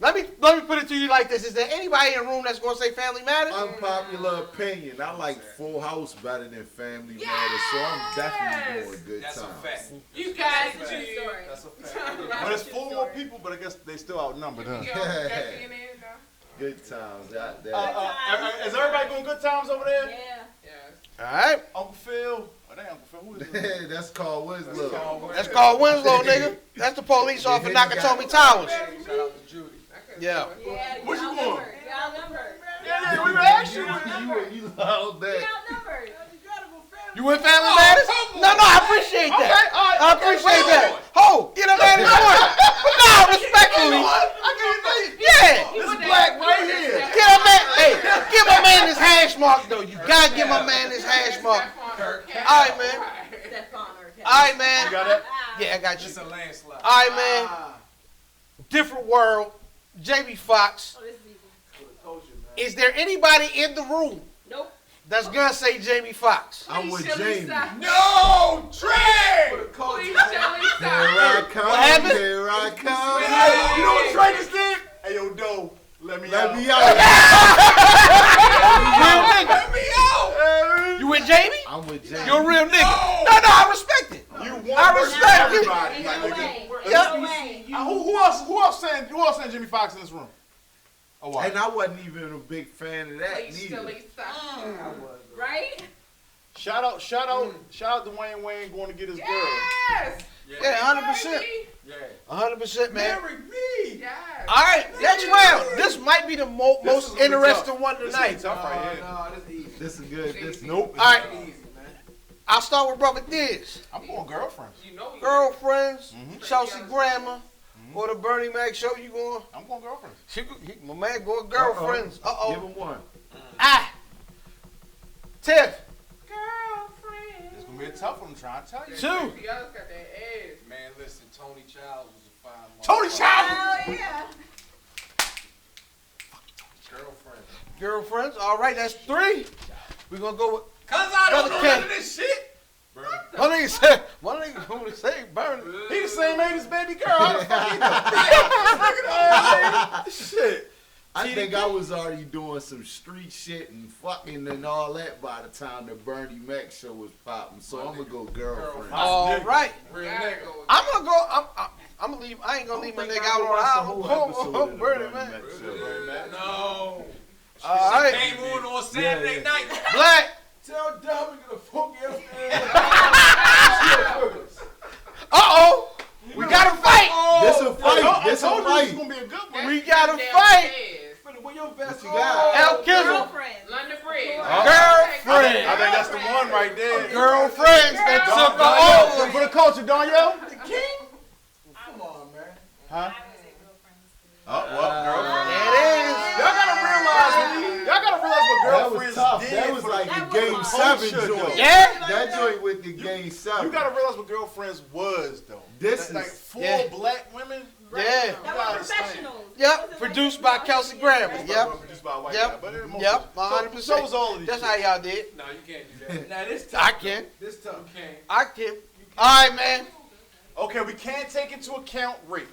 Let me put it to you like this. Is there anybody in the room that's going to say Family Matters? Unpopular opinion. I like Full House better than Family Matters, so I'm definitely going Good That's a Times. fact. You guys True do. story. That's a fact. But it's 4 more people, but I guess they still outnumbered, huh? Good Times. Is everybody going Good Times over there? Yeah. Yes. All right. Uncle Phil. Oh, that ain't Uncle Phil. Who is it? That's called Winslow. That's called Winslow, nigga. That's the police off of Nakatomi Towers. Shout out to Judy. Yeah. Yeah, What you want? You're outnumbered. Yeah, we asked you. You loud You're that. outnumbered. You went Family Matters? No, I appreciate that. Okay, all right, I appreciate that. Ho, get up at his door. Nah, respectfully. Yeah. This black right here. Get a man. Hey, give my man this hash mark though. You gotta give my man this hash mark. All right, man. All right, man. You got that? Yeah, I got you. It's a landslide. All right, man. Different world. Jamie Foxx. Oh, this is easy. Is there anybody in the room Nope. that's gonna say Jamie Foxx? I'm with Jamie. No, Trey. Please, Shelly, Here stop. I come. What happened? Here I come. Hey, you know what Trey just did? Hey, yo, Doe, let me out. Let me out. Real nigga. Let me out. You with Jamie? I'm with Jamie. You're a real nigga. No, I respect it. You want I respect you. everybody. No way. Yep. No way. Who else saying Jimmy Foxx in this room? Oh, wow. And I wasn't even a big fan of that Please, neither. Shelly, stop. Right? Shout out to Wayne going to get his girl. Yes. Yeah, 100%. Yeah. 100%, man. Marry me. Yes. All right, next round. This might be the most This is interesting one This tonight. is tough right here. No, this is easy. This is good. This Nope. All right, Easy, man. I'll start with Brother Diz. I'm going girlfriends. You know you Girlfriends, Chelsea Grammer, or the Bernie Mac show. You going? I'm going girlfriends. My man going girlfriends. Give Uh-oh. him one. Ah. Tiff. girlfriend. It's going to be a tough one, I'm trying to tell you. 2. The others got that ass. Man, listen, Tony Childs was a fine mother. Tony Childs. Hell yeah. Girlfriend. Girlfriends. All right, that's 3. We're going to go with Cause I don't Brother know Ken. none of this shit. one nigga said, one nigga want to say Bernie. He the same age as baby girl. How the fuck he know? Shit. I think I was already doing some street shit and fucking and all that by the time the Bernie Mac show was popping. So I'm gonna go girlfriend. All right. Real Gotta nigga. go with I'm gonna go. I'm gonna leave. I ain't gonna leave my nigga out on the island. Bernie, man. No. All right. Came on Saturday night. Black. Tell Dominic to fuck your Uh-oh. We gotta fight. This a fight. This a I told you fight. it's gonna be a good one. We gotta Damn fight. ass. Where your best What you got? Al Kizzle. Girlfriend. London Bridge. Girlfriend. I think that's the one right there. Girlfriends that took her over. For the culture, Danielle. Come on, man. Huh? Oh, well, girlfriend. There it is. Y'all gotta realize what That was girlfriends tough. did. That was for like That the was Game hard. 7 Culture, joint. though. Yeah. That joint with the Game 7. You gotta realize what girlfriends was though. This like is- full yeah. black women. Yeah. That was professionals. Yep. Produced by Kelsey Grammer. Yep. Produced by a white guy, Yep. but it- Yep. So 100%. was all of these. That's shit. how y'all did. No, you can't do that. Now this tough. I can. This tough. You can't. I can. All right, man. Okay, we can't take into account rape.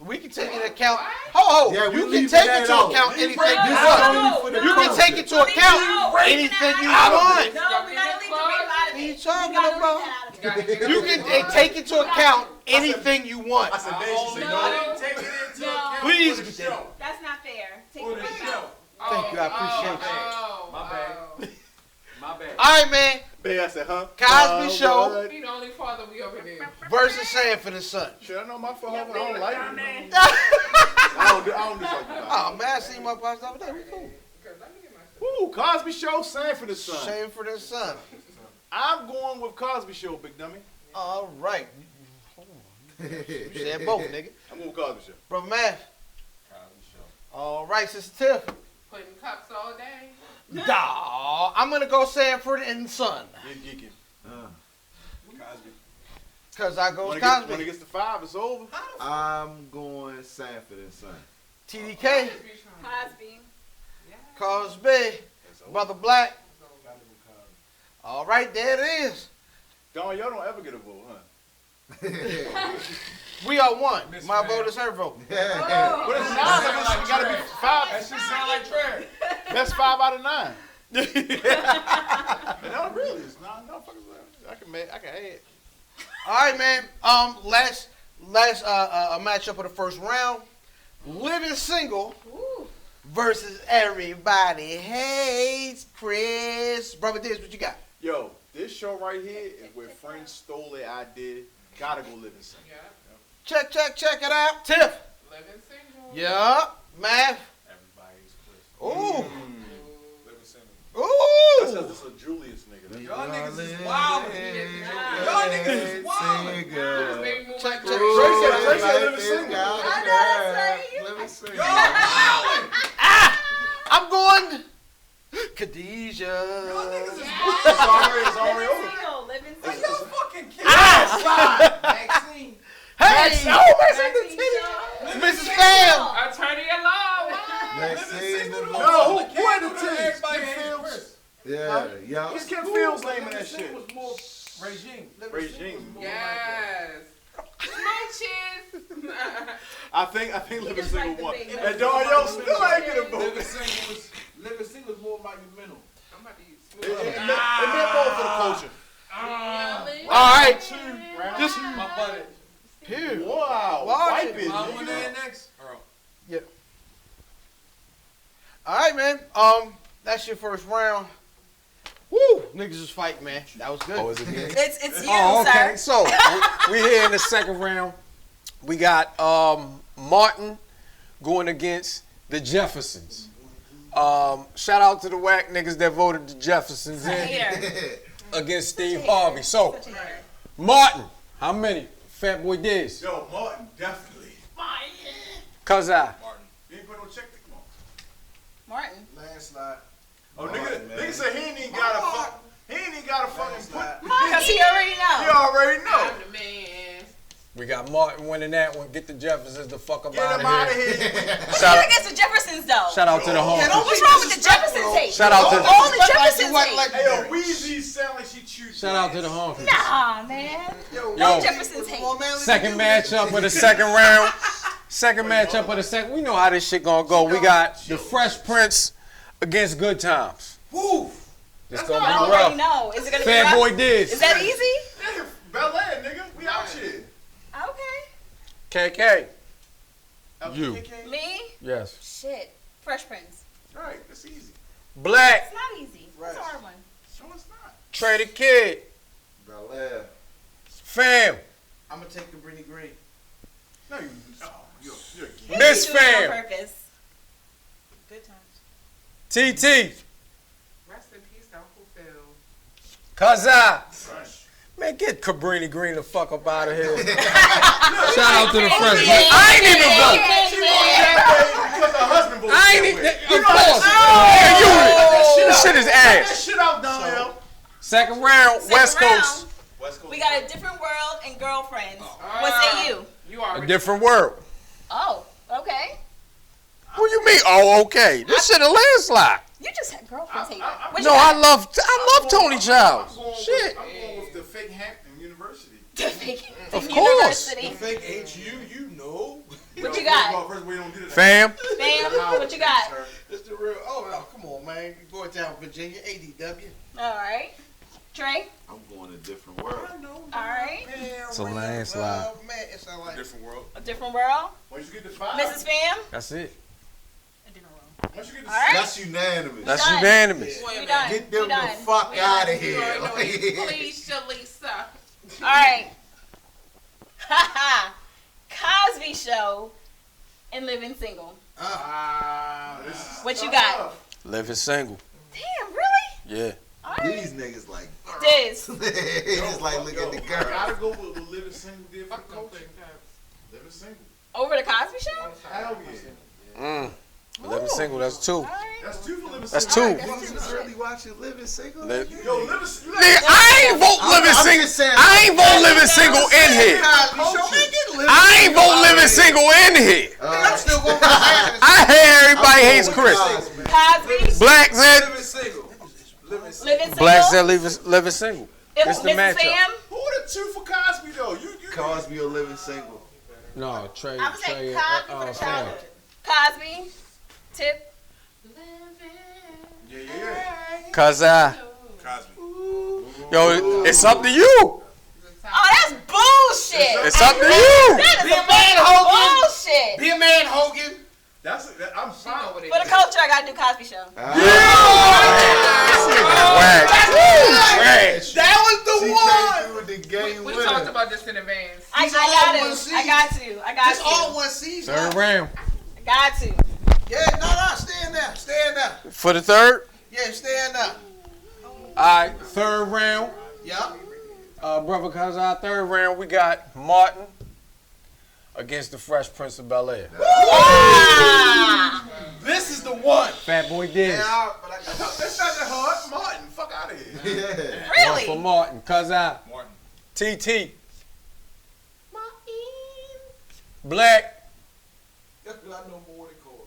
We can take into account. Ho, Yeah, we you can leaving take that into out. account Leave anything rape you out. want. Only for the You can culture. take into account anything you want. No, we gotta leave the rape out of What you it. talking We gotta about? leave that out of it. You can take into account anything you want. I said, Dave, she said No. no. I didn't take it into No. account Please for the get that. show. That's not fair. Take For the the rape show. out. Thank you, I appreciate that. My bad. My bad. All right, man. Babe, I said, huh? Cosby Show what? He the only father we over there. versus Sanford and Son. Shit, I know my fault. I don't like it. Oh I don't do something like that. man, I seen my pops the other day. We cool. Because let me get my Woo, Cosby Show, Sanford and Son. Sanford and Son. I'm going with Cosby Show, big dummy. All right. You said both, nigga. I'm going with Cosby Show. Brother Math. Cosby Show. All right, Sister Tiff. putting cups all day. Nah, I'm gonna go Sanford and Son. You're geeking. Cosby. Cause I go When Cosby. it gets to 5, it's over. I'm going Sanford and Son. TDK. Cosby. Cosby. It's over. Brother Black. All right, there it is. Don, y'all don't ever get a vote, huh? We are one. Miss My Ma'am. Oh. vote is her vote. But it's 9. It gotta be 5. That shit sound like trash. That's 5 out of 9. No, really, it's not. No, fuck is that? I can add. All right, man. Last a matchup of the first round. Living Single versus Everybody Hates Chris. Brother Diz, what you got? Yo, this show right here is where Frank stole their idea. Gotta go live in single. Yeah. Check it out. Tiff. Living single. Yeah. Math. Everybody's Chris. Ooh. Living single. That's Ooh. because it's a Julius nigga. Y'all niggas is wild. Y'all niggas is wild. Maybe move Check. like Tracy that. living single. Y'all wild. I'm going Khadijah. Y'all niggas is It's already over. Single, living wild. single. Y'all fucking kidding. Maxine. Hey. Maxine Mrs. Fam. Attorney at law. No, who had the team? Everybody Kim hates Fields? Chris. Yeah. What's Kim Fields' name in that Living shit? single was more regime. Regime. Yes. Smooches. I think living just like single the won. big And dog, yo, still ain't gonna vote. Living single is more monumental. I'm about to use It smooches. meant more for the culture. All right. Just My buddy. Here. wow, Watch white it. bitch. I want in next. All right, man. That's your first round. Woo, niggas was fighting, man. That was good. Oh, is it me? It's you, Oh, okay. sir. So we here in the second round. We got Martin going against the Jeffersons. Shout out to the whack niggas that voted the Jeffersons in Here. against Steve Harvey. So Martin, how many? Fat Boy Diz. Yo, Martin, definitely. Cuz I. You ain't put no check to come on. Martin. Landslide. Oh, nigga said he ain't even got a fuck. He ain't even got a fucking put. Because he already You know. already know. I'm the man. We got Martin winning that one. Get the Jeffersons the fuck up Get out him out of of here. here. Shout out, Against the Jeffersons, though. shout out to the home. What's wrong with the Jeffersons hate? Shout out to All the Jeffersons hate. Hey, yo, Weezy sound like she chewed. Shout out to the home. Nah, man. Yo, No Jeffersons hate. second matchup of the second round. Second matchup of the second. We know how this shit gonna go. We got the Fresh Prince against Good Times. Woo. This I gonna be already rough. know. Is it gonna be Fat rough? Boy Diz. Is that easy? Nigga, Bel Air, nigga. We out here. Okay. KK. You. Me? Yes. Shit. Fresh Prince. Right, that's easy. Black. It's not easy. It's a hard one. So it's not. Tre Da Kid. Bel Air. Fam. I'm gonna take Cabrini Green. No, you. Oh, you're Maybe Miss you do it on Fam. purpose. Good times. TT. Rest in peace, Uncle Phil. Cuz I. fresh. Man, get Cabrini Green the fuck up out of here. Shout out to the Fresh Prince. Yeah. I ain't even vote. She won that way because her husband voted I ain't that even. way. Of course. This shit is That ass. shit out, Donnell. Second round, West Second round. Coast. West Coast. We got A Different World and Girlfriends. What say you? You A already. different world. Oh, okay. What do you mean? Oh, okay. This shit a landslide. You just had Girlfriends hate. What you No, got? I love Tony Childs. Shit. I'm going with the fake Hampton University. Of course. University. Fake HU, you know. What you got? First, we don't do that. Fam. Bam. What you got? It's the real. Oh, come on, man. Going down Virginia, ADW. All right. Trey. I'm going a different world. All right. It's a landslide. Oh, man, it sound like. Different world. A Different World. Once you get to 5. Mrs. Fam. That's it. A Different World. Once you get to All right. That's unanimous. That's Done. unanimous. We done. Get We them the done. fuck out of You already know here. it's Felicia Lisa. All right. Haha. Cosby Show and Living Single. What you got? Living single. Damn, really? Yeah. All right. These niggas like, Diz. they just like look at the I girl. gotta go with Living Single did for the Fuck them culture. things. Living Single. Over the Cosby Show? Hell yeah. Living single, that's two. All right. That's 2 for Living That's Single. two. Niggas was really watching Living Single. Li- Yo, Living Single. Nigga, I ain't vote Living I'm Single. just saying- I ain't vote Living Single in here. I ain't vote Living Single in here. I'm still going for the I hear everybody hates Chris. Cosby. Black said. Living single. Living single. Living Single. Black said living single. It's the Mrs. matchup. Fam. Who are the 2 for Cosby though? You Cosby or Living Single. No, Trey. I would say Trey, Cosby for the Fam. childhood. Cosby. Tip. Yeah. Cause Cosby. yo, it's up to you. Oh, that's bullshit. It's up to you. That is Be a man, Hogan. bullshit. Be a man, Hogan. I'm She know what it For the is. culture, I gotta do Cosby Show. That was the one. With the game We winner. talked about this in advance. I These all one got season. to. It's all one season. Third round. I got to. Yeah, no, stand there. Stand there. For the third? Yeah, stand there. Alright, third round. Yeah. Brother Kazai, third round, we got Martin against the Fresh Prince of Bel-Air. This is the one. Fat Boy Diz. But I got That's not that hard. Martin, fuck out of here. Yeah. Really? For Martin. Kazai. Martin. TT. Black. I know more than Cole.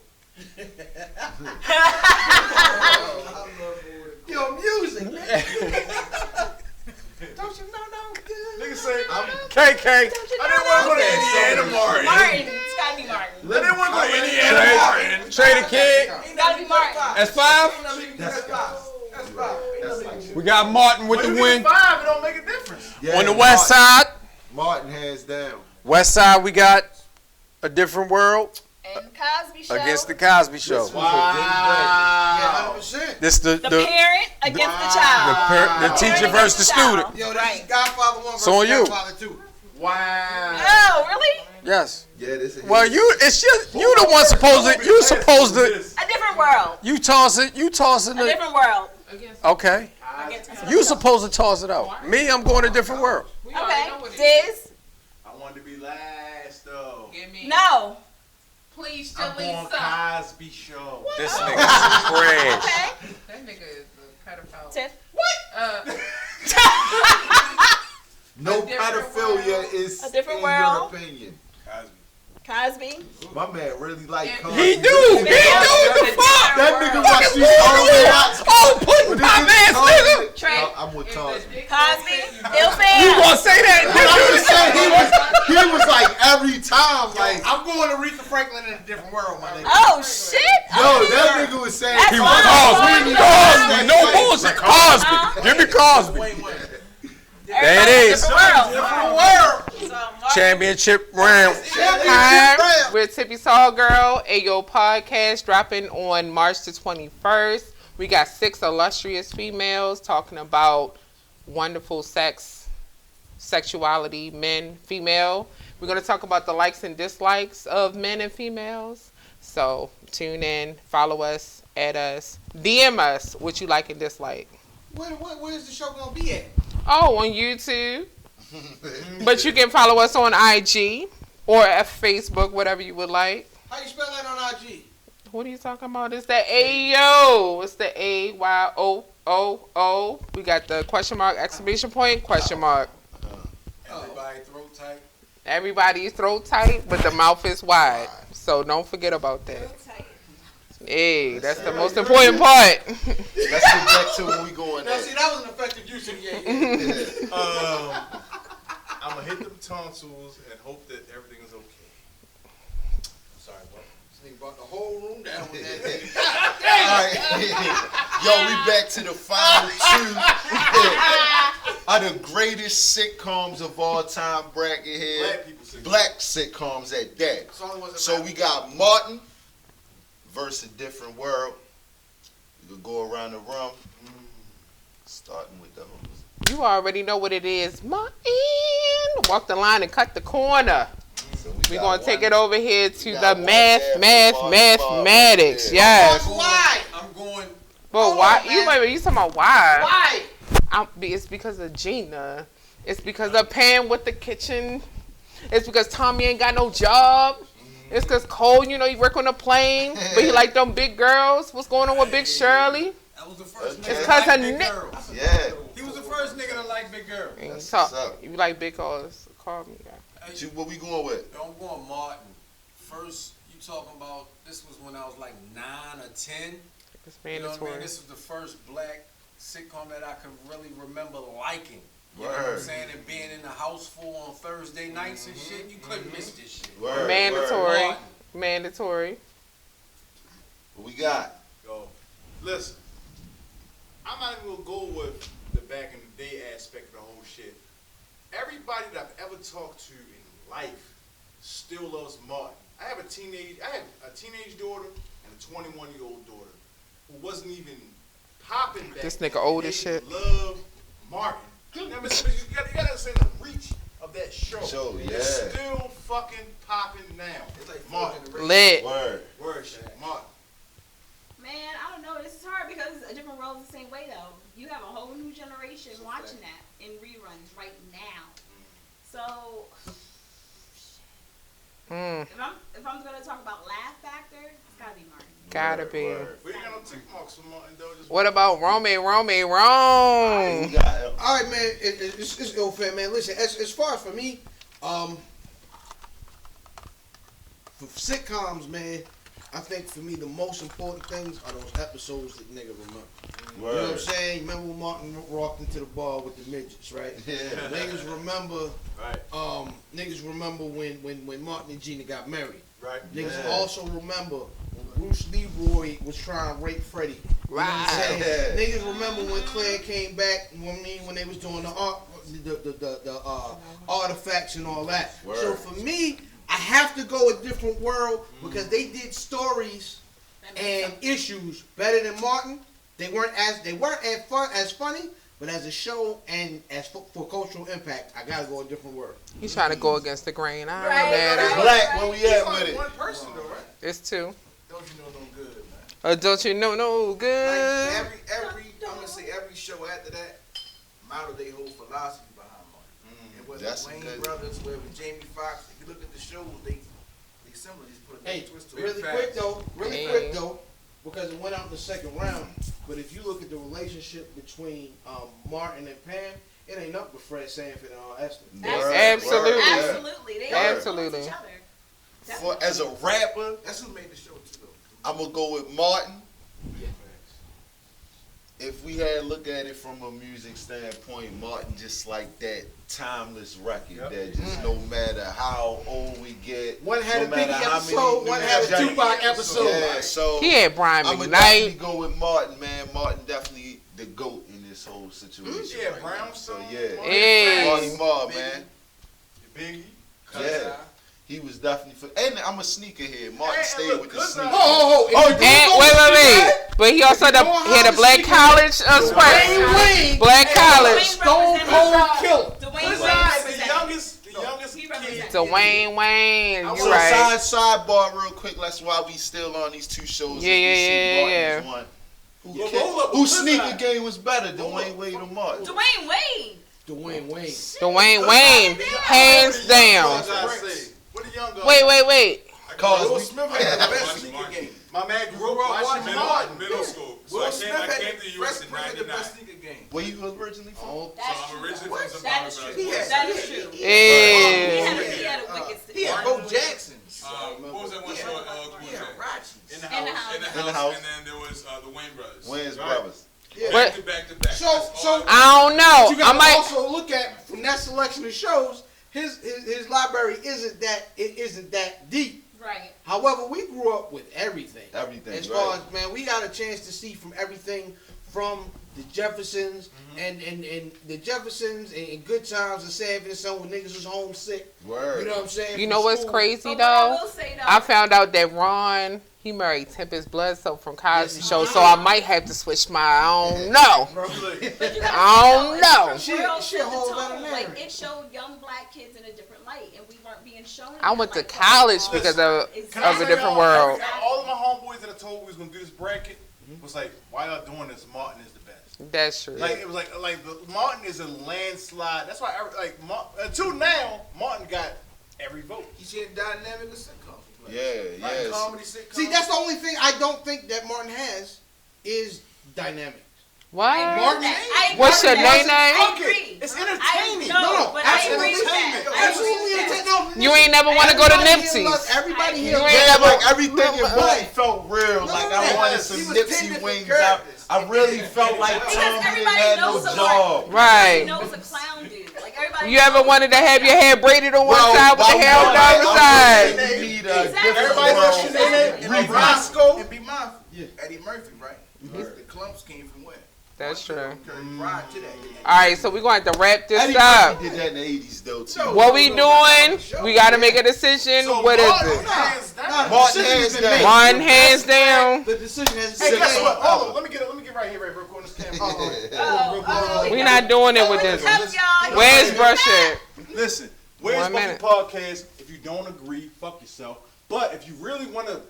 Yo, music, man. Don't you know no good? Niggas say, KK. I didn't want to go to Indiana Martin. Martin. It's gotta be Martin. I didn't want to go to Indiana Martin. Trey the Kid. It's gotta be Martin. That's 5. That's five. We got Martin with the win. 5, it don't make a difference. Yeah, On the west side. Martin hands down. West side, we got A Different World And Cosby Show. against the Cosby Show. Yeah, 100%. This The parent against the child. the teacher versus the student. Yo, this is Godfather 1 versus So on you. Godfather 2. Wow. Oh, really? Yes. Yeah, this is. Well, it's just you the one supposed to. You supposed to. A different world. You toss it. You tossing A it. different world. Okay. Against You supposed to toss it out. Me, I'm going a different world. We already know Okay. what it is. Diz? I wanted to be last though. Give me. No. Please, I'm going Jalisa. Cosby Show. This nigga's trash. Okay. That nigga is a pedophile. Tiff? No A different pedophilia is A different in world. your opinion. Cosby? My man really like Cosby. He do. He do. The fuck. That nigga watch these old Oh, putting my man's nigga. Trey? I'm with Cosby. Cosby? You Ilfan? gonna say that? He was like every time, like, I'm going to Aretha Franklin in A Different World, my nigga. Oh, shit. yo, that nigga was saying That's He fine. was Cosby. Cosby. No bullshit. Cosby. Give me Cosby. There it is. Different world. Championship round. Hi, we're Tippy Saw Girl, Ayo podcast dropping on March the 21st. We got 6 illustrious females talking about wonderful sexuality, men, female. We're going to talk about the likes and dislikes of men and females. So tune in, follow us, add us, DM us what you like and dislike. Where's the show going to be at? Oh, on YouTube. But you can follow us on IG or at Facebook, whatever you would like. How you spell that on IG? What are you talking about? It's the Ayo. It's the AYOOO. We got the question mark, exclamation point, question mark. Everybody throat tight. Everybody's throat tight, but the mouth is wide. So don't forget about that. Hey, that's the most important part. let's get back to when we going Now, there. see, that was an effective use of the I'm going to hit them tonsils and hope that everything is okay. I'm sorry, bro. This nigga brought the whole room down with that. Alright. Yo, we back to the final 2 of the greatest sitcoms of all time bracket here. Black sitcoms at that. So we got Martin versus A Different World. We could go around the room, starting with the host. You already know what it is. Martin. Walk the line and cut the corner. So We're got going to take one- it over here to we the got one mathematics. there. Yes. Why? I'm going. But why? You talking about why? Why? It's because of Gina. It's because of Pam with the kitchen. It's because Tommy ain't got no job. It's because Cole, you work on a plane, but he like them big girls. What's going on with Big Shirley? That was the first nigga It's to 'cause like of big Nick. girls. Yeah. He was the first nigga to like big girls. And That's talk- what's up. You like big girls? Call me. So what we going with? I'm going Martin. First, you talking about, this was when I was like 9 or 10. It's You know what I mean? mandatory. This was the first black sitcom that I could really remember liking. You know what I'm Word. saying? And being in the house full on Thursday nights and shit, you couldn't miss this shit. Word, Mandatory. word. Martin. Mandatory. What we got? Yo, listen, I'm not even gonna go with the back in the day aspect of the whole shit. Everybody that I've ever talked to in life still loves Martin. I have a had a teenage daughter and a 21-year-old daughter who wasn't even popping back. This nigga then. old They as shit. Love Martin. Now, you gotta understand the reach of that show. It's still fucking popping now. It's like Martin. Lit. Word, Martin. Man, I don't know. This is hard because A Different World is the same way though. You have a whole new generation watching that in reruns right now. So if I'm gonna talk about laugh factor, it's gotta be Martin. Gotta be. We ain't got no tick marks for Martin though. What about Romy? All right, man. It's ill fair, man. Listen, as far as for me, for sitcoms, man, I think for me the most important things are those episodes that nigga remember. You know what I'm saying? Remember when Martin walked into the bar with the midgets, right? Yeah. Niggas remember. Right. Niggas remember when Martin and Gina got married. Right. Niggas also remember when Bruce Leroy was trying to rape Freddie. You know what I'm saying? Niggas remember when Claire came back. When they was doing the artifacts and all that. Word. So for me, I have to go A Different World because they did stories and issues better than Martin. They weren't as funny, but as a show and as for cultural impact, I gotta go A Different World. He's trying to go against the grain. I Right, ain't mad at it. Black, where we at with it? One person though, right? It's two. Don't you know no good, man? Don't you know no good? Like I'm gonna say every show after that model they whole philosophy behind Martin. And whether That's Wayne good. Brothers, whether Jamie Foxx, if you look at the shows, they similar. Just put a Hey, twist to it. really quick though, because it went out in the second round. But if you look at the relationship between Martin and Pam, it ain't up with Fred Sanford and Esther. Absolutely. Absolutely. They Absolutely. influence each other. For as a rapper, That's who made the show too, though. I'm gonna go with Martin. If we had to look at it from a music standpoint, Martin just like that timeless record that just no matter how old we get, One had no a Biggie matter how episode, many one had a Jack- Tupac episode. Yeah, so He had Brian I'm gonna definitely McKnight. go with Martin, man. Martin definitely the GOAT in this whole situation. Yeah, right Brown now. So Stone, yeah, Hey. Martin Marr, man. Biggie. Yeah. He was definitely for, and I'm a sneaker head. Martin stayed with the sneakers. Wait. But he also had a black college sweat. Black college. Stone Cold Killer. Dwayne Wayne. The youngest kid. Dwayne Wayne. You So right. sidebar real quick. That's why we still on these two shows. Yeah. One. Hold up, Whose sneaker game was better, Dwayne Wade or Martin? Dwayne Wayne. Dwayne Wayne. Dwayne Wayne. Hands down. What the young guy? Wait. Will Smith had the best sneaker game. My man grew up watching Martin. Middle school. So Will I Smith came had to the U.S. in the '99. best sneaker game. Where you originally from? That's I'm true. originally from That is Zimbabwe. true. Yes. That is true. Yeah. He had a wicked He had stick. Bo Jackson's. What was that one show? What was Yeah, that? Rachi's. In the In the house. house. In the house. And then there was the Wayne brothers. Wayne's Right? brothers. Back to back to back. So I don't know. you I gotta might. also look at from that selection of shows, his library isn't that deep. Right. However, we grew up with everything. Everything. As far as man, we got a chance to see from everything from the Jeffersons and the Jeffersons and Good Times and Sanford and Son when niggas was homesick. Word. You know what I'm saying? You From know what's school. crazy But what I though? will say though, I found out that Ron, he married Tempest Bledsoe from Cosby Show, so I might have to switch my. I don't know. but you gotta I don't know. It's She real a set the whole tone. better Like man. it showed young black kids in a different light, and we weren't being shown. I went to college because of A Different World. All of my homeboys that I told we was gonna do this bracket was like, why y'all doing this? Martin is the best. That's true. Like it was like Martin is a landslide. That's why until now Martin got every vote. He's in dynamic of sitcoms. Yeah. Comedy sitcoms. See, that's the only thing I don't think that Martin has is dynamic. What? Martin, What's your name? name? I agree. It's entertaining. No, but I agree with entertainment. that. Absolutely entertaining. You ain't never want to go to Nipsey's. Everybody here. You ain't Yeah, never. like everything in Martin felt real. Like I wanted some He was 10 Nipsey different wings. characters. I really felt like Because Tom didn't everybody have no knows a job. Right. Everybody knows a clown dude. Like everybody. You ever wanted to have your hair braided on one side with the hair on the other side? We need a Exactly. different Everybody knows world. Sinead and Roscoe. And be mindful. Eddie Murphy, right? The clumps came from where? That's true. Prior to that. All right, so we're going to have to wrap this Eddie up. Murphy did that in the 80s though too. What we doing? We got to make a decision. So What is Martin, it? hands down. Martin hands down. Martin hands down. The decision has Hey, guess what? Hold on. on. Let me get right here, real quick on this camera. We not doing it with this. Where's Brush at? Listen, where's 1 Buffy minute. Podcast? If you don't agree, fuck yourself. But if you really want to,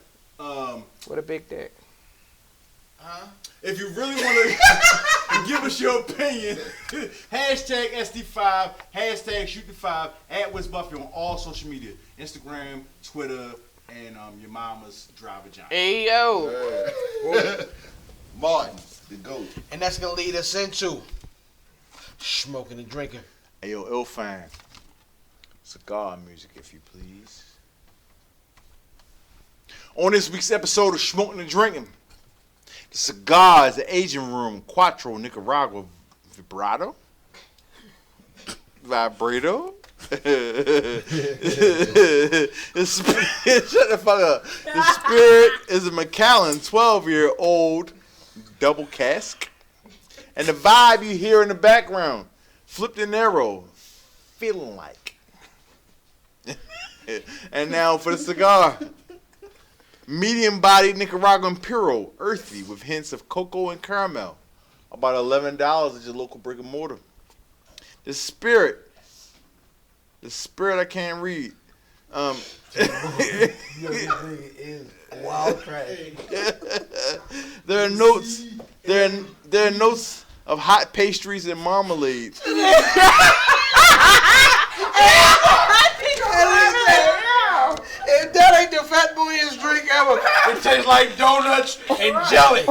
With a big dick. if you really want to give us your opinion, hashtag SD5, hashtag Shoot the 5, at Wiz Buffy on all social media, Instagram, Twitter, and your mama's driver John. Hey yo. Martin, the GOAT. And that's gonna lead us into smoking and drinking. Hey yo, Ilfan, cigar music, if you please. On this week's episode of Smoking and Drinking, the cigar is the Asian Room Quattro Nicaragua Vibrato. Vibrato. Shut the fuck up. The Spirit is a Macallan 12-year-old double cask. And the vibe you hear in the background, Flipped and Arrow, Feeling Like. And now for the cigar. Medium-bodied Nicaraguan Puro, earthy, with hints of cocoa and caramel. About $11 at your local brick and mortar. The Spirit I can't read. Wild trash. There are notes of hot pastries and marmalades. If that ain't the fat boyest drink ever, it tastes like donuts and jelly.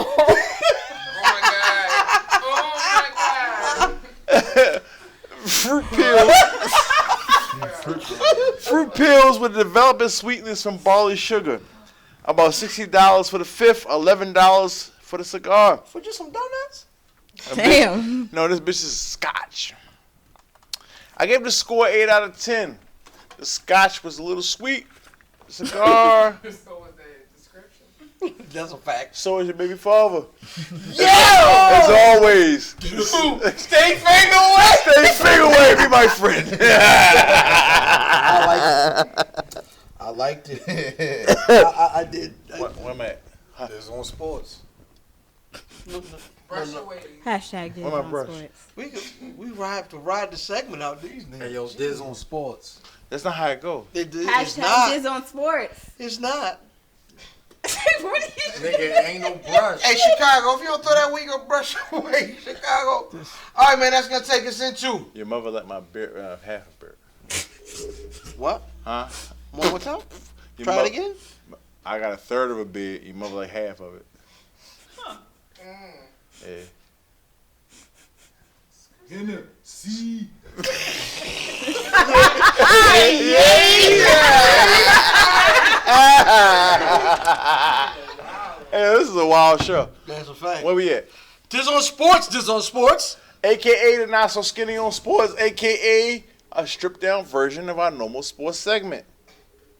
Fruit pills with developing sweetness from barley sugar. About $60 for the fifth, $11 for the cigar. For just some donuts? Damn. No, this bitch is scotch. I gave the score 8 out of 10. The scotch was a little sweet. The cigar. That's a fact. So is your baby father. Yeah! As always. Stay finger away. Stay finger away, be my friend. I liked it. I did. Where am I at? This on sports. Hashtag Where my brush? We have to ride the segment out these niggas. Hey yo, Diz on sports. That's not how it goes. It's Hashtag not. Diz on sports. It's not. What are you Nigga, ain't no brush. Hey, Chicago, if you don't throw that weed, gonna brush away. Chicago. All right, man, that's gonna take us into Your mother let my beer, half a beer. what? Huh? One more time. Your Try mo- it again. I got a third of a beer. Your mother like half of it. Yeah. See. Hey, this is a wild show. That's a fact. Where we at? This on sports. This on sports. AKA the Not So Skinny on Sports, AKA a stripped down version of our normal sports segment.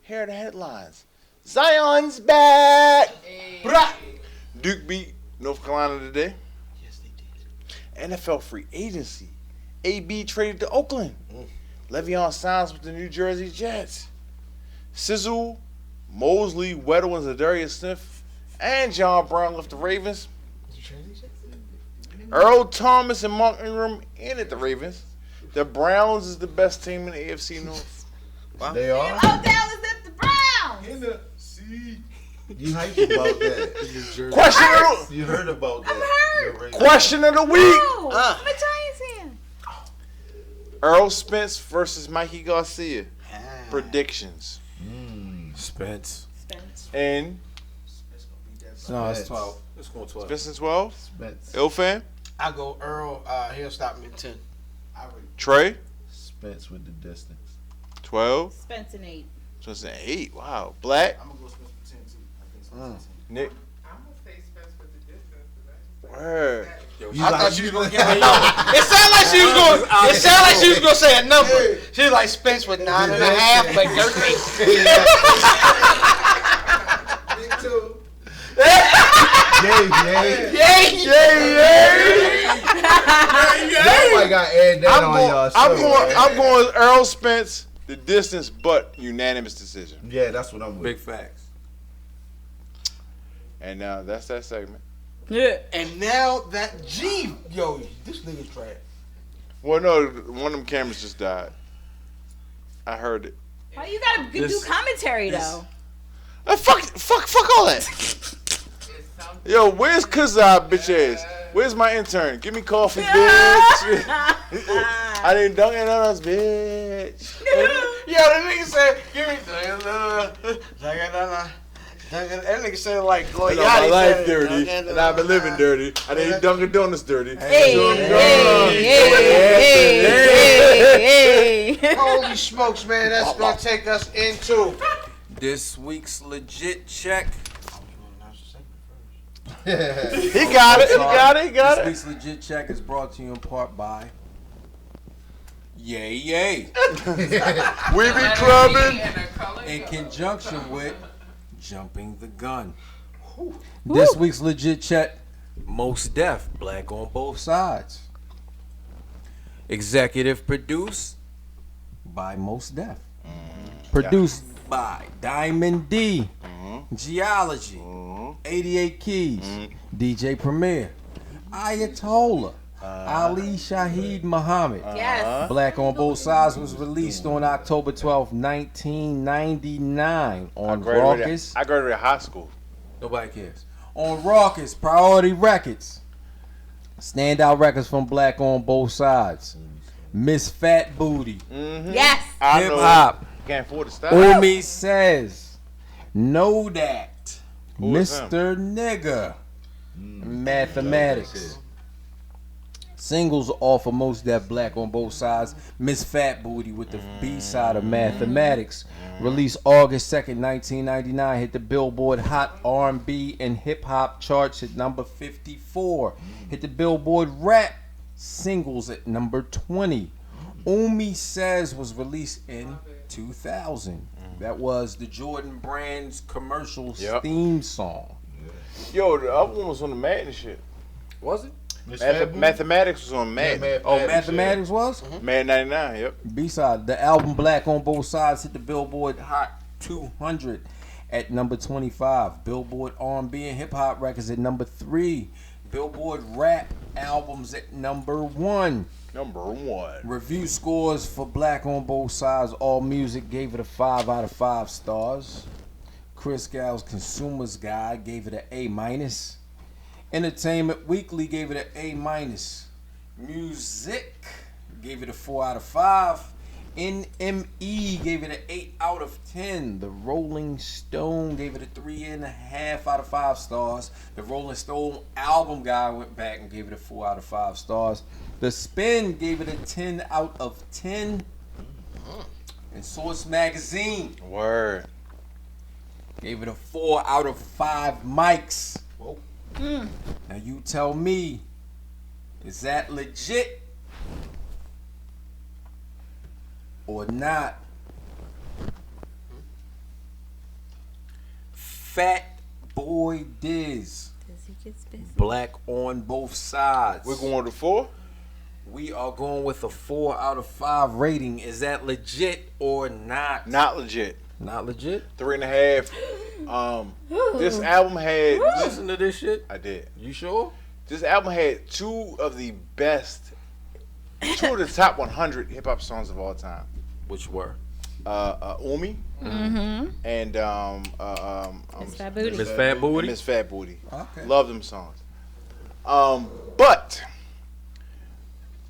Here are the headlines. Zion's back. Brah. Duke beat North Carolina today. Yes, they did. NFL free agency. AB traded to Oakland. Le'Veon signs with the New Jersey Jets. Sizzle, Mosley, Weddle, and Zadarius Smith, and John Brown left the Ravens. Earl Thomas and Mark Ingram in at the Ravens. The Browns is the best team in the AFC North. They are. Oh, Dallas at the Browns. In the sea. You hyped about that. Question You heard about that. I'm hurt. Question of the week. No, I'm a Giants fan. Earl Spence versus Mikey Garcia. Predictions. Spence. And No, it's 12. It's going 12. Spence and 12. Spence. Ilfan. I go Earl. He'll stop me at 10. Trey. Spence with the distance. 12. Spence and 8. Spence and 8. Wow. Black. I'm gonna go Spence for 10 too. I think Spence for 10. Nick. I'm gonna say Spence with the distance. Word. I thought you was gonna give me. It sounded like she was going. It sounded like she was gonna say a number. She was like Spence with 9.5, but 13. Me too. Nobody got add that on y'all show. I'm going Earl Spence, the distance, but unanimous decision. Yeah, that's what I'm with. Big facts. And now that's that segment. Yeah. And now that G, yo, this nigga's trash. Well, no, one of them cameras just died. I heard it. Why you gotta do commentary though? Fuck all that. Yo, where's Kazaa, bitch ass? Where's my intern? Give me coffee, bitch. I didn't dunk it on us, bitch. Yo, the nigga said, give me that nigga said like, I know my life dirty, and I've been living dirty. I didn't Dunkin' Donuts dirty. Holy smokes, man, that's gonna take us into This week's legit check. He got it. This week's legit check is brought to you in part by Yay. We be clubbing. In conjunction with Jumping the Gun. This week's legit check, Most Def, Black on Both Sides. Executive produced by Most Def. Produced by Diamond D, Geology, 88 Keys, DJ Premier, Ayatollah, Ali Shaheed Muhammad. Yes. Black on Both Sides was released on October 12, 1999 on Raucous. I graduated high school. Nobody cares. On Raucous, Priority Records. Standout records from Black on Both Sides. Miss Fat Booty. Yes. Hip Hop. Can't afford to stop. Umi Says. Know That. Who is Mr. Nigga. Mathematics. Singles off of Most Def, Black on Both Sides. Miss Fat Booty with the B-side of Mathematics. Released August 2nd, 1999. Hit the Billboard Hot R&B and Hip Hop charts at number 54. Hit the Billboard Rap singles at number 20. Umi Says was released in 2000. That was the Jordan Brand's commercial theme song. Yo, the other one was on the Madden shit. Was it? Mathematics was on Madden. Mathematics was? Madden 99, yep. B-side. The album Black on Both Sides hit the Billboard Hot 200 at number 25. Billboard R&B and Hip Hop Records at number 3. Billboard Rap Albums at number 1. Review scores for Black on Both Sides. All Music gave it a 5 out of 5 stars. Chris Gal's Consumer's Guide gave it an A-. Entertainment Weekly gave it an A-. Music gave it a 4 out of 5. NME gave it an 8 out of 10. The Rolling Stone gave it a 3.5 out of 5 stars. The Rolling Stone Album Guy went back and gave it a 4 out of 5 stars. The Spin gave it a 10 out of 10. And Source Magazine gave it a 4 out of 5 mics. Now you tell me, is that legit or not? Fat Boy Diz. Black on Both Sides. We're going to 4? We are going with a 4 out of 5 rating. Is that legit or not? Not legit. Not legit? 3.5. This album had. Listen to this shit? I did. You sure? This album had two of the top 100 hip hop songs of all time. Which were? Umi. And Miss Fat Booty. Miss Fat Booty. Miss Fat Booty. Okay. Love them songs. But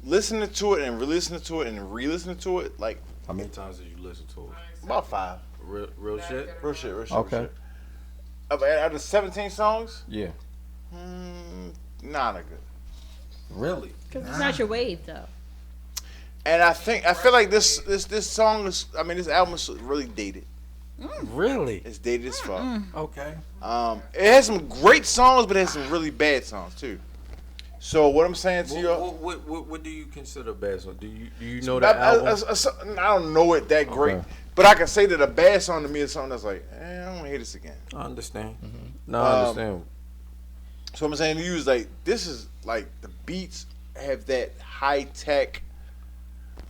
listening to it and re-listening to it and re-listening to it, like, how many times did you listen to it? About 5. Real shit? Real shit. Okay. Real shit. Out of 17 songs? Yeah. Not good. Really? Because it's not your wave, though. And I feel like this song is, this album is really dated. Really? It's dated as fuck. Okay. It has some great songs, but it has some really bad songs too. So what I'm saying to you, what do you consider bad song? Do you know that album? I don't know it that great, but I can say that a bad song to me is something that's like, I don't want to hear this again. I understand. No, I understand. So I'm saying to you is like, this is like the beats have that high tech.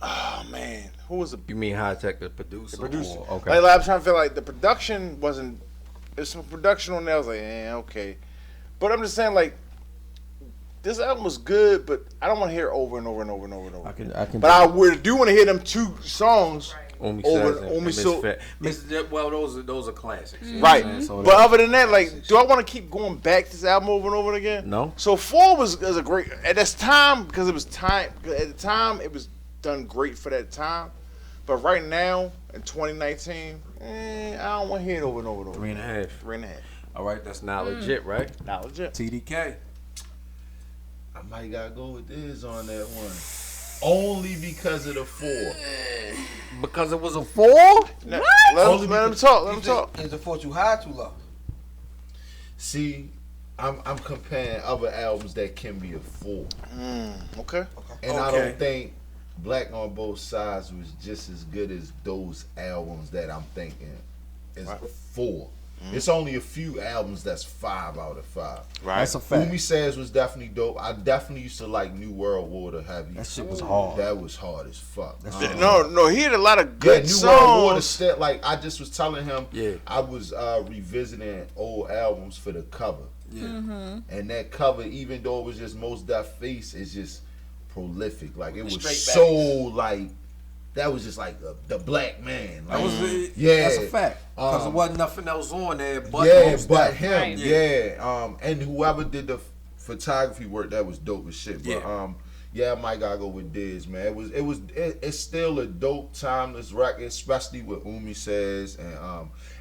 Oh man, who was the? You mean high tech, the producer? The producer. Okay. Like I'm trying to feel like the production wasn't There's some production on there. I was like, okay. But I'm just saying, like, this album was good, but I don't want to hear it over and over and over and over and over. I can. But I do want to hear them 2 songs Omi over Says Omi and So. Well, those are classics. You know Right. what I'm saying? So But other than that, like, do I want to keep going back to this album over and over again? No. So 4 was a great at this time because it was time. At the time, it was done great for that time. But right now in 2019, I don't want to hear it over and over and over. 3.5. 3.5. All right, that's not legit, right? Not legit. TDK. I might gotta go with this on that one. Only because of the 4. Because it was a 4? Let him talk. Let him talk. Is the 4 too high, too low? See, I'm comparing other albums that can be a 4. Okay. And I don't think Black on Both Sides was just as good as those albums that I'm thinking is 4. It's only a few albums that's 5 out of 5. Right. That's a fact. Umi Says was definitely dope. I definitely used to like New World Water heavy. That shit was hard. That was hard as fuck. No, he had a lot of good New songs. World Water still, like I just was telling him, Yeah. I was revisiting old albums for the cover. Yeah. And that cover, even though it was just Mos Def face, is just prolific. Like it was Straight so like that was just like the black man. Like, That was yeah, that's a fact. Because there wasn't nothing else on there but yeah, Mos but Def. him, Right. yeah. And whoever did the photography work, that was dope as shit. But Yeah. I might gotta go with Diz, man. It's still a dope, timeless record, especially with Umi Says,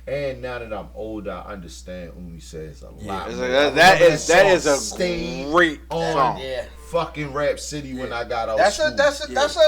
and now that I'm older, I understand Umi Says a lot. It's more. like, that is song a great on song. fucking Rap City when I got out. That's school. a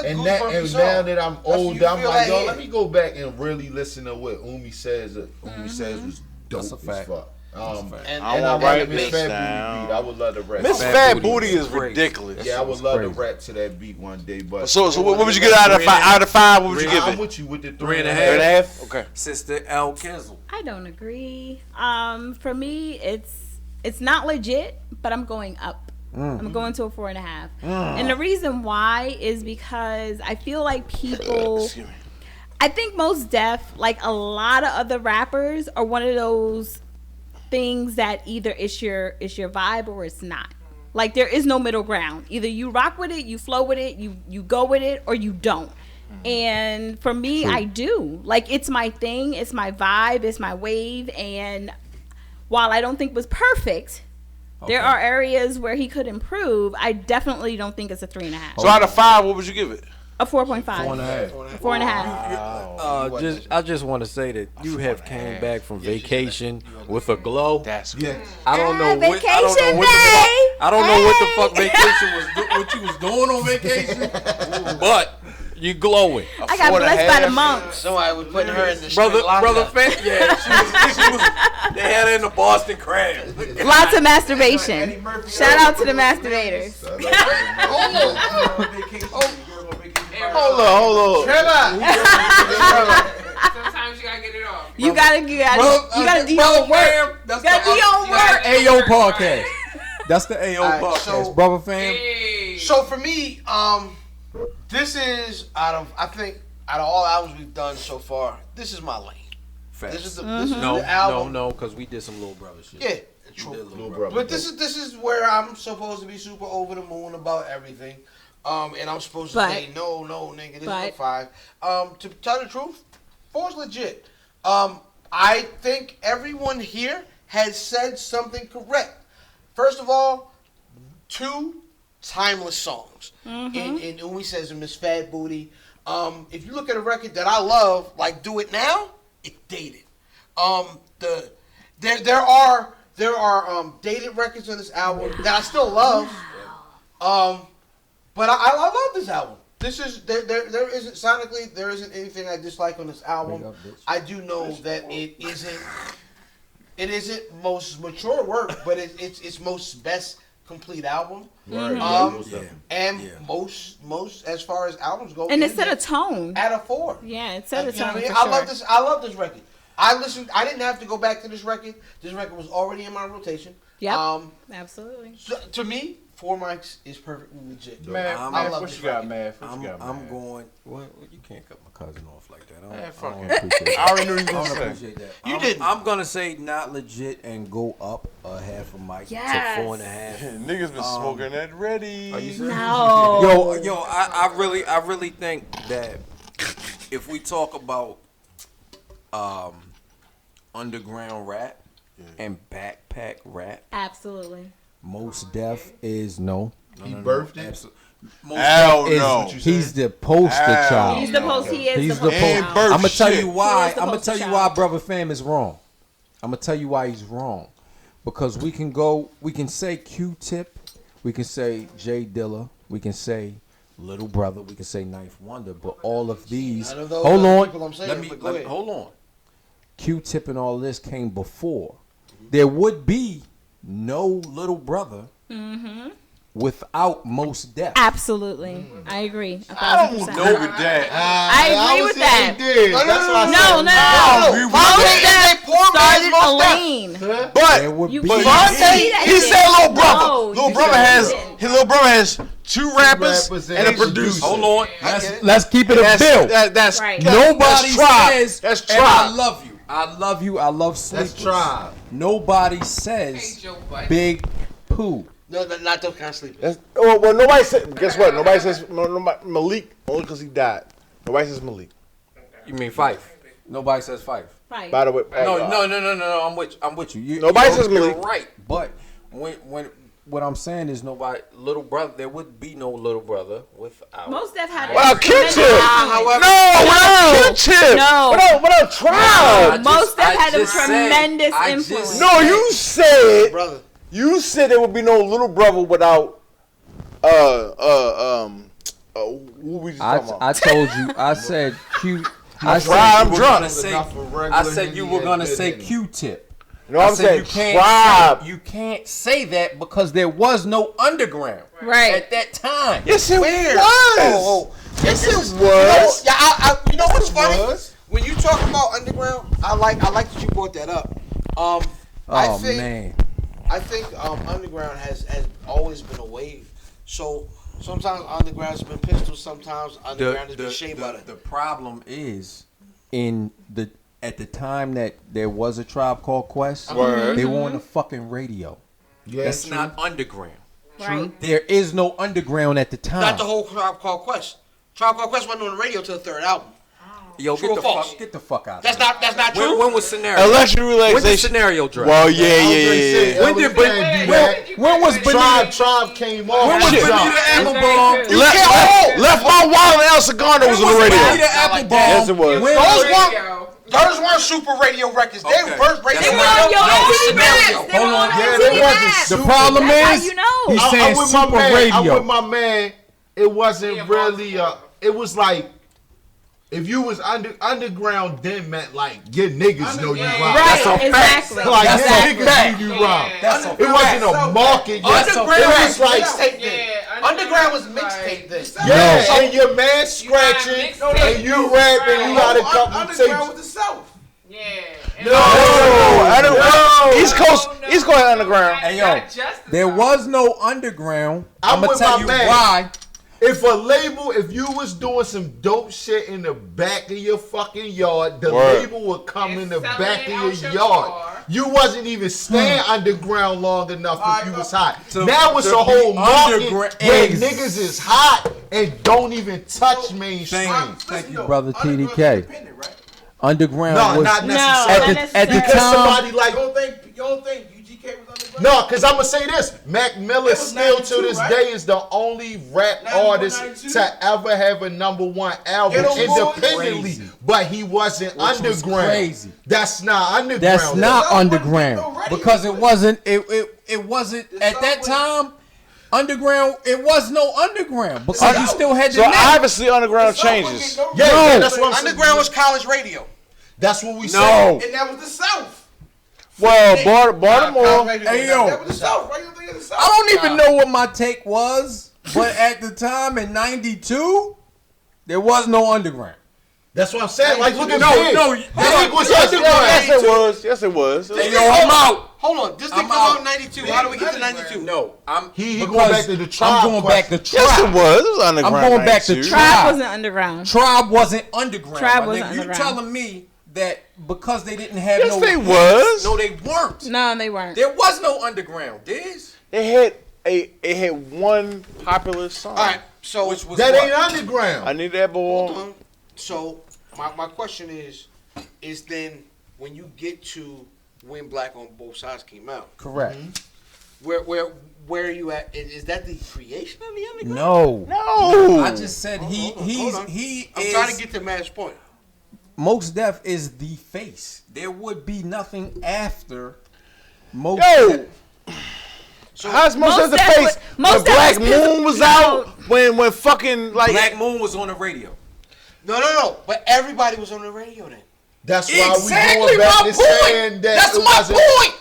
And goosebump song. now that I'm That's when older, you I'm feel like, that yo, hit. let me go back and really listen to what Umi Says. Umi Says was dope That's a as fact. fuck. And I wanna like write Miss this Fat down. Booty beat. I would love to rap. Miss to Fat that. Booty is crazy. ridiculous. Yeah, I would love to crazy. rap to that beat one day. But So what would you get out of 5? Out of 5, what would you give I'm it? with you with the 3.5. 3.5. Okay. Sister L. Kizzle. I don't agree. For me, it's not legit, but I'm going up. I'm going to a 4.5. And the reason why is because I feel like people. Excuse me. I think Mos Def, like a lot of other rappers, are one of those things that either it's your vibe or it's not. Like there is no middle ground. Either you rock with it, you flow with it, you go with it, or you don't. And for me, I do. Like it's my thing, it's my vibe, it's my wave. And while I don't think it was perfect, there are areas where he could improve. I definitely don't think it's a 3.5. So out of 5, what would you give it? A 4.5. 4.5. 4.5. I just want to say that you have came back from vacation with a glow. That's I don't know what Vacation, I don't know what the fuck, I don't know what the fuck Hey. vacation was what you was doing on vacation, but you glowing. I got blessed by the monks. Somebody was putting her in the Brother lockup. Fan, yeah, she was they had her in the Boston crab. Lots of masturbation. Shout out to the masturbators. Hold on. Sometimes you gotta get it off. You gotta do your work. That's You gotta do your work. AO podcast. That's the AO Alright, podcast, so- brother fam. So for me, this is out of all albums we've done so far, this is my lane. This is the album. No, because we did some little brother shit. Yeah, We true. did little Brother. But this is where I'm supposed to be super over the moon about everything. And I'm supposed to say no, nigga, this is a 5. To tell the truth, 4's legit. I think everyone here has said something correct. First of all, 2 timeless songs. In Umi Says and Miss Fat Booty. If you look at a record that I love, like Do It Now, it's dated. There are dated records on this album that I still love. But I love this album. This is there isn't sonically there isn't anything I dislike on this album. I do know that it isn't most mature work, but it's most best complete album. And most as far as albums go. And it set a tone. At a 4. Yeah, it set a You know tone. what I mean? For I sure. love this. I love this record. I didn't have to go back to this record. This record was already in my rotation. Yep. Absolutely. So, to me, 4 mics is perfectly legit. Man, I love what this you got, record. man? I'm going. Well, you can't cut my cousin off like that. Man, I fuck don't it. appreciate that. I already knew you was I gonna don't say. appreciate that. You didn't. I'm gonna say not legit and go up a half a mic Yes. to 4.5. Niggas been smoking that ready. Are you serious? No. Yo, I really think that if we talk about underground rap and backpack rap, Absolutely. Most Def is no. He birthed it? Most Hell Def is, no. He's the poster child. He's the post. He is He's the the post. And child. Bert I'm gonna tell shit. you why. He is the I'm gonna poster tell you child. why Brother Fam is wrong. I'm gonna tell you why he's wrong. Because we can say Q-Tip, we can say Jay Dilla, we can say Little Brother, we can say Ninth Wonder, but all of these. None of those Hold are on. people I'm saying, Let me but go ahead. hold on. Q-Tip and all this came before. There would be no Little Brother without Most Def. Absolutely. I agree. I don't 1,000%. know with that. I agree with that. Did. That's why I No, said, no. Agree with Most that. Def started a lane. But There would You be. can't Vontae, say that he shit. said Little Brother. No, Little you Brother didn't. has two rappers rappers and a and a producer. Hold on. I get it. Let's keep it a That's bill. that's Right. Nobody that's tribe. says, That's and I tribe. love you. I love you. I love Sleepers. That's Tribe. Nobody says Big Pooh. No, not those kind of sleepers. Well, nobody said. Guess what? Nobody says Malik only because he died. Nobody says Malik. You mean Fife? Nobody says Fife. Right. By the way, No. I'm with you. Nobody says you're Malik. right, but when what I'm saying is nobody Little Brother. There would be no Little Brother without. Most Def had Well, a Q-Tip. tremendous- No, Q-Tip. No. What up, Tribe? Most Def had a just said- tremendous I just influence. No, you said Brother. you said there would be no Little Brother without who we just talking about? I told you. I said Q. I said I'm you were drunk. gonna say- Enough for regular I said you were Henny gonna and say Henny. Q-Tip. No, I I'm said saying you can't Tribe. say, you can't say that because there was no underground Right. at that time. Yes, it Where? was. Oh, Yes, it was. was. Yeah, you know what's funny? was. When you talk about underground, I like that you brought that up. I Oh think man. I think underground has always been a wave. So sometimes underground's been pistol, sometimes underground has been shea butter. The problem is at the time that there was a Tribe Called Quest, Word. they were on the fucking radio. Yeah, That's true. not underground. Right. There is no underground at the time. Not the whole Tribe Called Quest. Tribe Called Quest wasn't on the radio till the third album. Yo, True get or the false? fuck, get the fuck out. That's not true. When was Scenario? Election When did relaxation. Scenario drop? Well, yeah. When did when was Tribe came off. When was Shit. Bonita Applebum? You can't left my Wild and El Cigar was on the radio. Bonita Applebum? Yes, it was. When Those weren't super radio records. They Okay. first radio. They They were were on your No, MTV Scenario. Maps. They were on Yeah, MTV they wasn't Maps. The problem That's how is, you know. he's saying I'm with super my man. radio. I'm with my man. It wasn't really. It was like. If you was underground, then meant like your niggas know you rhyme. Right, That's a exactly. Like That's your a niggas fact. knew you rhyme. That's a It wasn't a market yet. Underground It was was like mixtape then. Underground was mixtape then. yeah, So- and your man scratching and you rap and you got a couple Underground tapes. with the South. East Coast underground. Hey yo, there was no underground. I'm I'm gonna with tell my you man. why. If a label, if you was doing some dope shit in the back of your fucking yard, the Word. label would come in the selling back it of out your your yard. car. You wasn't even staying underground long enough if you was hot. To- Now it's to a whole be market underground- where Ex- niggas is hot and don't even touch mainstream. Thank you, brother TDK. Underground No, was not No, necessarily. at the Because time. somebody like You don't think UGK was underground? no, because I'm gonna say this: Mac Miller was still 92, to this right? day is the only rap 91, artist 92? to ever have a #1 album Ghetto Boys? independently, Crazy. but he wasn't Which was underground. crazy. That's not underground. That's not South wasn't underground no radio because it play. wasn't. It wasn't The at South that was- time. Underground. It was no underground because you still had the So net. obviously underground South wasn't changes. getting Yeah, no yeah, that's what I'm saying. Underground was college radio. That's what we said. No. And that was the South. Well, Baltimore. Hey yo, That was the South. Why you think of the South? I don't even know what my take was, but at the time in '92, there was no underground. That's what I'm saying. Like, look at No, this. no, Yes, it was. Yes, it was. Hey, yo, I'm out. Hold on. This thing I'm come out. out in 92. How do we get to 92? No, He because going back to the tribe. I'm going back to Tribe. Yes, it was. It was underground. I'm going back to 92. Tribe Tribe. wasn't underground. Tribe wasn't underground. Tribe my wasn't nigga. underground. You telling me that because they didn't have Yes, no they hits- was. No, they weren't. No, they weren't. There was no underground. Diz. It had one popular song. All right. So Which was That what? ain't underground. I need that boy. hold on. So my question is then when you get to when Black on Both Sides came out, Correct. where are you at? Is that the creation of the underground? No. No. I just said he I'm trying to get to Matt's point. Most Def is the face. There would be nothing after Most Yo. Def. So How's most of the Def face was- when Most Def Black was- Moon was out? When fucking like Black Moon was on the radio. no. But everybody was on the radio then. That's why Exactly we going back my to point. saying that That's it my wasn't- point.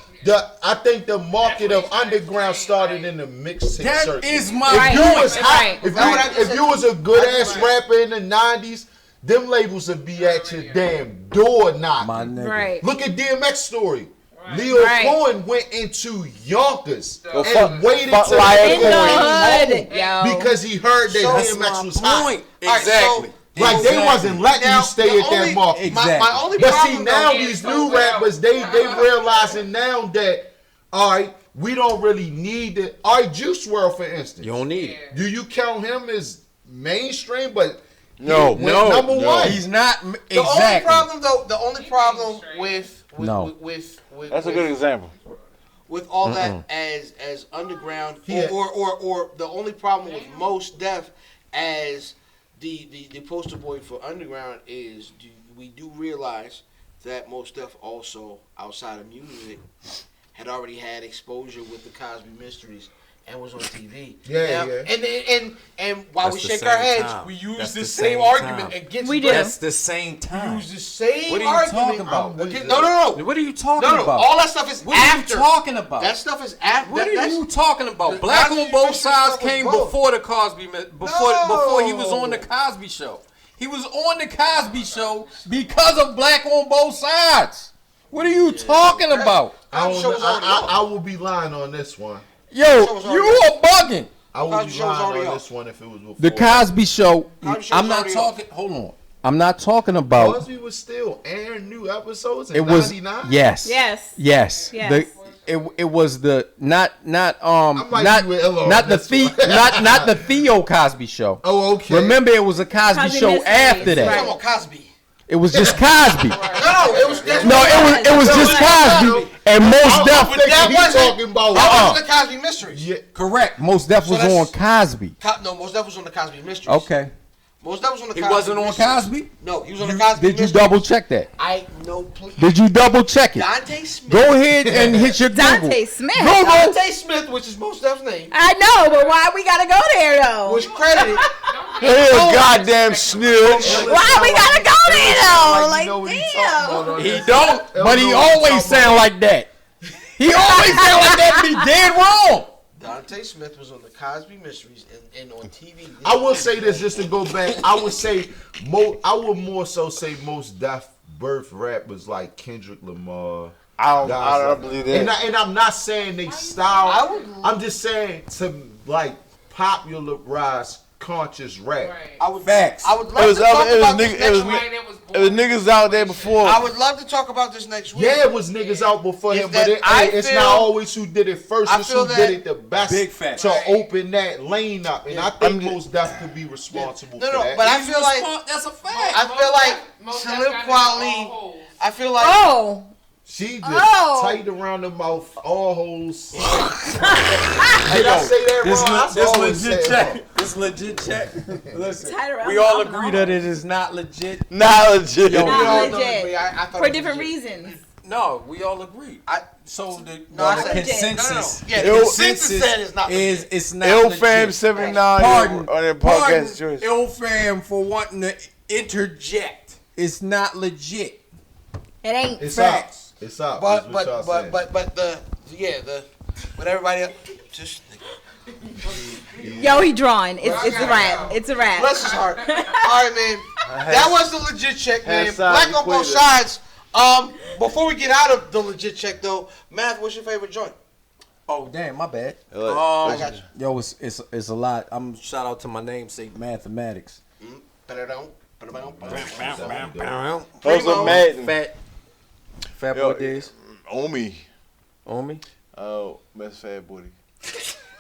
I think the market of underground started in the mixtape That circuit. is my If you point. was hot, Right. if you was a good ass rapper in the 90s, them labels would be at your damn door knocking. My nigga. Right. Look at DMX story. Leo Right. Cohen went into Yonkers Well, and fuck- waited fuck till Lion they In came the home hood, yo. because he heard that That's DMX my was hot. point. All right, Exactly. Like they wasn't letting Now, you stay the at that only- market. My only But problem see now though, these new rappers they realizing now that all right we don't really need it. All right, Juice WRLD for instance. You don't need it. Do you count him as mainstream? But No, he went number one. He's not The only exactly. problem though, the only problem with No. with that's a good example. with all that as underground Yeah. or the only problem with Most Def as the poster boy for underground is we do realize that Most Def also outside of music had already had exposure with the Cosby Mysteries and was on TV. Yeah, Now, yeah. And while That's we the shake same our heads, time. we use That's the the same same argument time. against We do. Black. That's the same time. Use the same What are you argument. talking about? No. What are you talking No. about? All that stuff is What after. are you talking about? That stuff is after. What are that's, you talking about? the Black Cosby on Both Mysteries Sides stuff was came both. before the Cosby before he was on the No. Cosby Show. He was on the Cosby Show because of Black on Both Sides. What are you talking about? I will be lying on this one. Yo, you are bugging. I will Cosby be Show was lying already on out. this one if it was before. The Cosby Show. Cosby Show I'm was not already talking. Hold on. I'm not talking about. Cosby was still airing new episodes in It was 99. yes. Yes. Yes. Yes. It was the not might be with Ella on not the this one. not the Theo Cosby Show. Oh, okay. Remember, it was a Cosby Cosby Show Mysteries, after that. right. Come on, Cosby. It was just Cosby. No, it was. No, it was just Cosby, and Most Def. But that wasn't- talking about. That was the Cosby Mysteries. Yeah. Correct. Most Def was that's- on Cosby. No, Most Def was on the Cosby Mysteries. Okay. Most Def was on the He Cosby wasn't on Mysteries. Cosby. No, he was on the Cosby Did you Mysteries. double check that? I know. Please. Did you double check it? Dante Smith. Go ahead and hit your Google. Dante Smith. Google. Dante Smith, which is Most Def's name, I know, but why we gotta go there though? was credited. Hey, goddamn snitch. Why we gotta go there though? Like, you know Like, what he talking about on He this. don't, but he know what always I'm talking sound like that. He always sound like that. Be dead wrong. Dante Smith was on the Cosby Mysteries and on TV. I will say this just to go back. I would say I would more so say Most Def birth rappers like Kendrick Lamar. I don't believe that. And I'm not saying they style. I'm just saying to like popularize conscious rap. I would. Facts. I would It love was to talk it was about this niggas. next It was week. it was niggas out there before. I would love to talk about this next week. Yeah, it was niggas out before Is him, that but I it's feel- not always who did it first. I It's feel who that- did it the best Big fact. to open that lane up. And I think I'm Most Def could be responsible No, for no, that. but I feel like That's a fact. I feel like Salib Kweli. I feel like oh, She just Oh. tight around the mouth, all holes. Did I say that wrong? This I always legit say it check. wrong. This legit check. Listen, Tight around we all the mouth. agree that it is not legit. Not legit. Yo, not we all know, legit. but I thought For it was different legit. reasons. No, we all agree. I- So the, No, I the said- consensus, Yeah, Ill- the consensus said it's not is legit. it's not Ill legit. Fam 79 Pardon, on their pardon, podcast choice. Ill Fam for wanting to interject. It's not legit. It ain't. It's Facts. up. It's up. But is what y'all saying. but everybody just Yo, he drawing. It's a wrap. It's a wrap. bless his heart. All right, man. That was the legit check, man. side Black on both equator. sides. Before we get out of the legit check, though, Math, what's your favorite joint? Oh damn, my bad. I got you. Yo, it's a lot. I'm shout out to my namesake, mathematics. Also, Madden. Fat boy days. Omi. On me. Oh, Miss Fat Booty.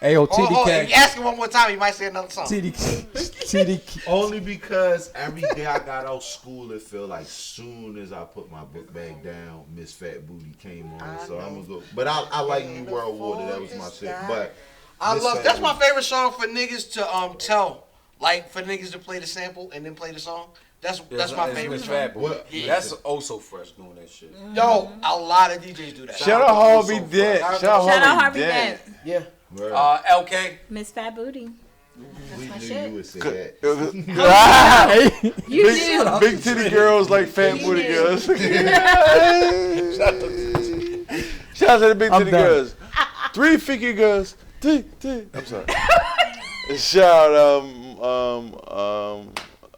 Hey yo, If you TDK. ask him one more time, he might say another song. TDK. Only because every day I got out school, it felt like soon as I put my book bag down, Miss Fat Booty came on. So I'm gonna go. But I like New World Water. That was my shit. But That's my favorite song for niggas to tell. Like for niggas to play the sample and then play the song. That's my favorite song. Yeah. That's also fresh doing that shit. Yo, a lot of DJs do that. Shout out Harvey Dent. Shout out Harvey Dent. Yeah. LK. Miss Fat Booty. That's we my knew shit. you would say that. You knew. Big titty girls like fat booty girls. Shout out to the big titty girls. 3 figure girls. T. I'm sorry. Shout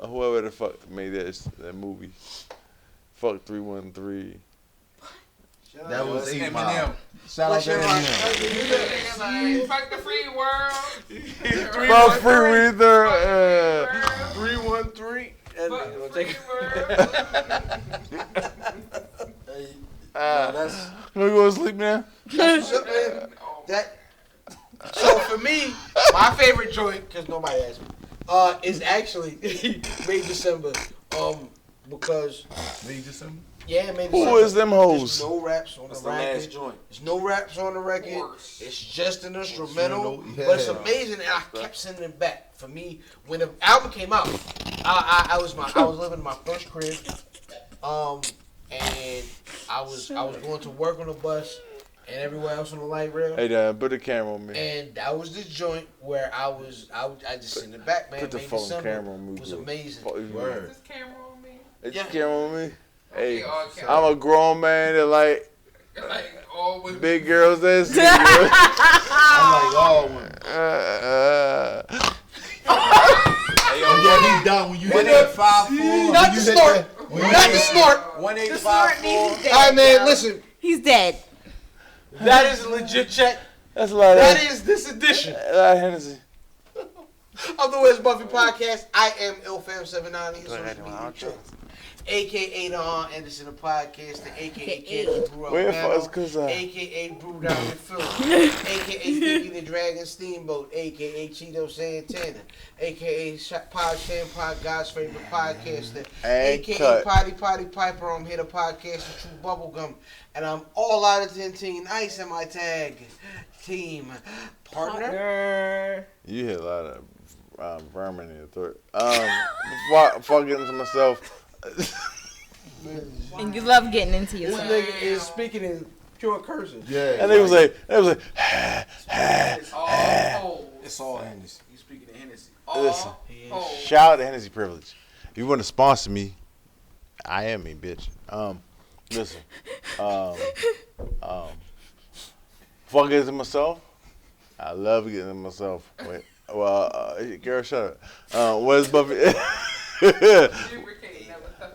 whoever the fuck made that movie. Fuck 313. That was 8 Mile. Shout out to Eminem. Fuck the free world. Fuck free reader. 313. And Fuck we'll the take free world. We go to sleep now? So for me, my favorite joint, because nobody asked me, is actually May December. Because May December? yeah, May Who December. is them hoes? There's no raps on That's the the record. last joint. There's no raps on the record. It's just an instrumental. Yeah. But it's amazing, and I kept sending it back. For me, when the album came out, I was living in my first crib, and I was going to work on the bus and everywhere else on the light rail. Hey, Dad, put the camera on me. And that was the joint where I just sent it back, man. Put the May phone December camera on me. was bro. amazing. Word. This camera on me. It's Yeah. the camera on me. Hey, Okay. I'm a grown man that like Like always. big girls that see I'm like, oh, yeah, he done when you hit that 185 Not the snort. Not the snort. 185 All right, man. Listen, He's dead. that is a legit check. That's a lot of That is this edition a lot of Hennessy. of the Where's Buffy podcast. I am IlFam79 social media channels. AKA the Anderson the podcast, the AKA Kid who grew up Where now, fuck's cause AKA Brew Down in Philly, AKA Pinky the Dragon Steamboat, AKA Cheeto Santana, AKA Pod Sham Pod God's favorite podcaster, And AKA cut. Potty Piper. I'm here to podcast the True Bubblegum, and I'm all out of 10 ice in my tag team partner. You hit a lot of vermin in your throat. Before I get into myself. And you love getting into This yourself. nigga is speaking in pure cursive. Yeah. And they was like, It's all holes. It's all Hennessy. You speaking to Hennessy. listen, Holes. shout out to Hennessy Privilege. If you want to sponsor me, I am me, bitch. Listen, before I get into myself, I love getting into myself. Wait, girl, shut up. Where's Buffy?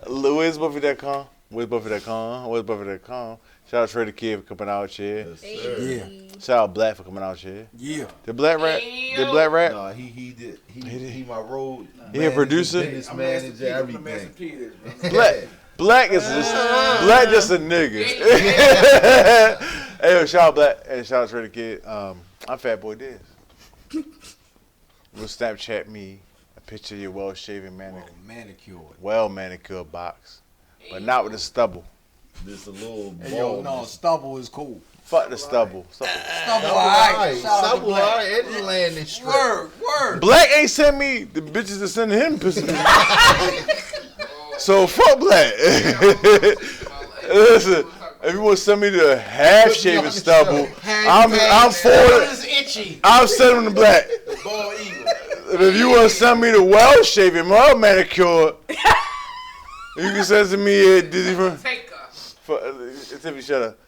Where's Buffy.com? Where's Buffy.com? Shout out Tre Da Kid for coming out here. Yeah. Shout out Black for coming out here. Yeah. Did Black rap? Did Black rap? No, he did. He my road. He a producer? Business manager, everything. Black is just a nigga. Hey, yo, shout out Black and shout out Tre Da Kid. I'm Fat Boy Diz. Will Snapchat me a picture of your well-shaven Manicured. well-manicured box, but not with the stubble. Just a little Hey, yo, bald. no, stubble is cool. Fuck the stubble. Stubble, All alright. right. Shout out to Stubble, all Black. right. It's landing straight. Word. Black ain't sent me the bitches that send him pictures. So fuck Black. Listen, if you want to send me the half-shaven stubble, I'm for it. It's itchy. I'm sending them to Black. Bald eagle. If you want to send me the well-shaven, well-manicured, you can send to me at Disney from. Take Tippy, shut up.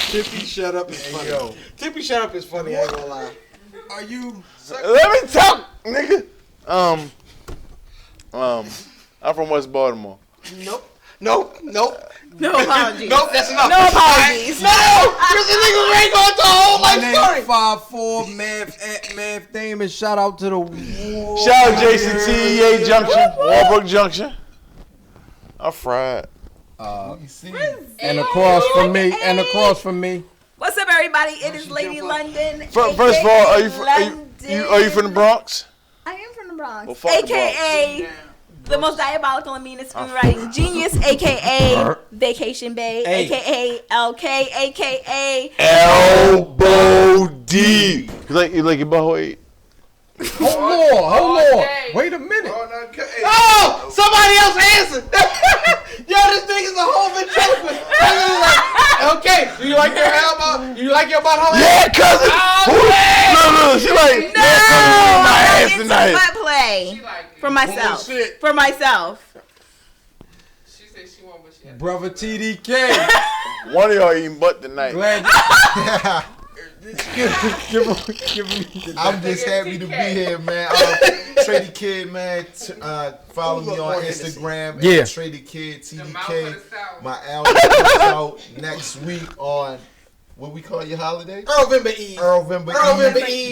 Tippy shut up is funny. yo. Tippy shut up is funny. I ain't gonna lie. Are you? Let me talk, nigga. I'm from West Baltimore. Nope. No apologies. Nope, that's enough. No apologies. No, because the nigga ain't going to a whole life story. 5'4", Math Damon. Shout out to the Shout out Jason TEA Junction, Walbrook Junction. I'm fried. And across from me. What's up, everybody? It is Lady London. First of all, are you from the Bronx? I am from the Bronx. Well, fuck the AKA the most diabolical and meanest screenwriting genius, AKA Vacation Bay, AKA LK, AKA Elbow deep. You like your butthole ate? Hold on. Wait a minute. Oh, somebody else answered. Yo, this nigga's a whole ventriloquist. Like, okay, do you like your elbow? You like your butthole? Yeah, cousin. No, she like, no, cousin, my ass tonight. Butt play for myself. Bullshit. For myself. She said she won, but she had Brother TDK. One of y'all eating butt tonight. Glad give him. I'm just happy to be here, man. Tre Da Kid, man. Follow me on Instagram. Yeah. Tre Da Kid, TDK. My album comes out next week on, what we call your holiday? November Eve.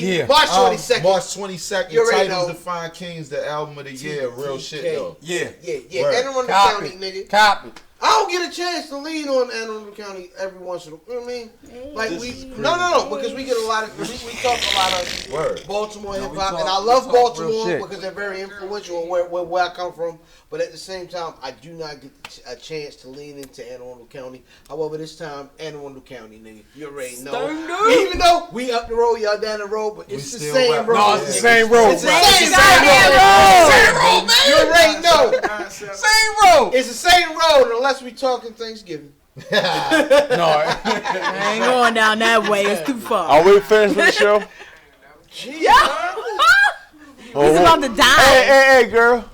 Yeah. March 22nd. March 22nd. You already Titles know. The Fine Kings, the album of the year. Real shit, though. Yeah. Yeah. Word. Anne Arundel Copy. County, nigga. Copy. I don't get a chance to lean on Anne Arundel County every once in a while. You know what I mean? Like no, because we get a lot of we talk a lot of Word. Baltimore hip we hop, talk- and I we love talk real Baltimore shit. because they're very influential where I come from. But at the same time, I do not get a chance to lean into Anne Arundel County. However, this time Anne Arundel County, nigga, you already know. Even though we up the road, y'all down the road, but it's the still same rap. road. No, it's the same road. It's the bro. same road, man. You already know. Same road. It's the same road unless we talking Thanksgiving. No. I ain't going down that way. It's too far. Are we finished with the show? He's about to die. Hey, girl.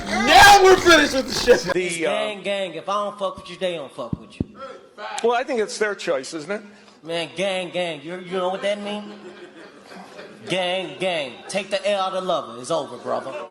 Now we're finished with the shit. Gang, if I don't fuck with you, they don't fuck with you. Well, I think it's their choice, isn't it? Man, gang, you know what that means? Gang, take the L out of lover. It's over, brother.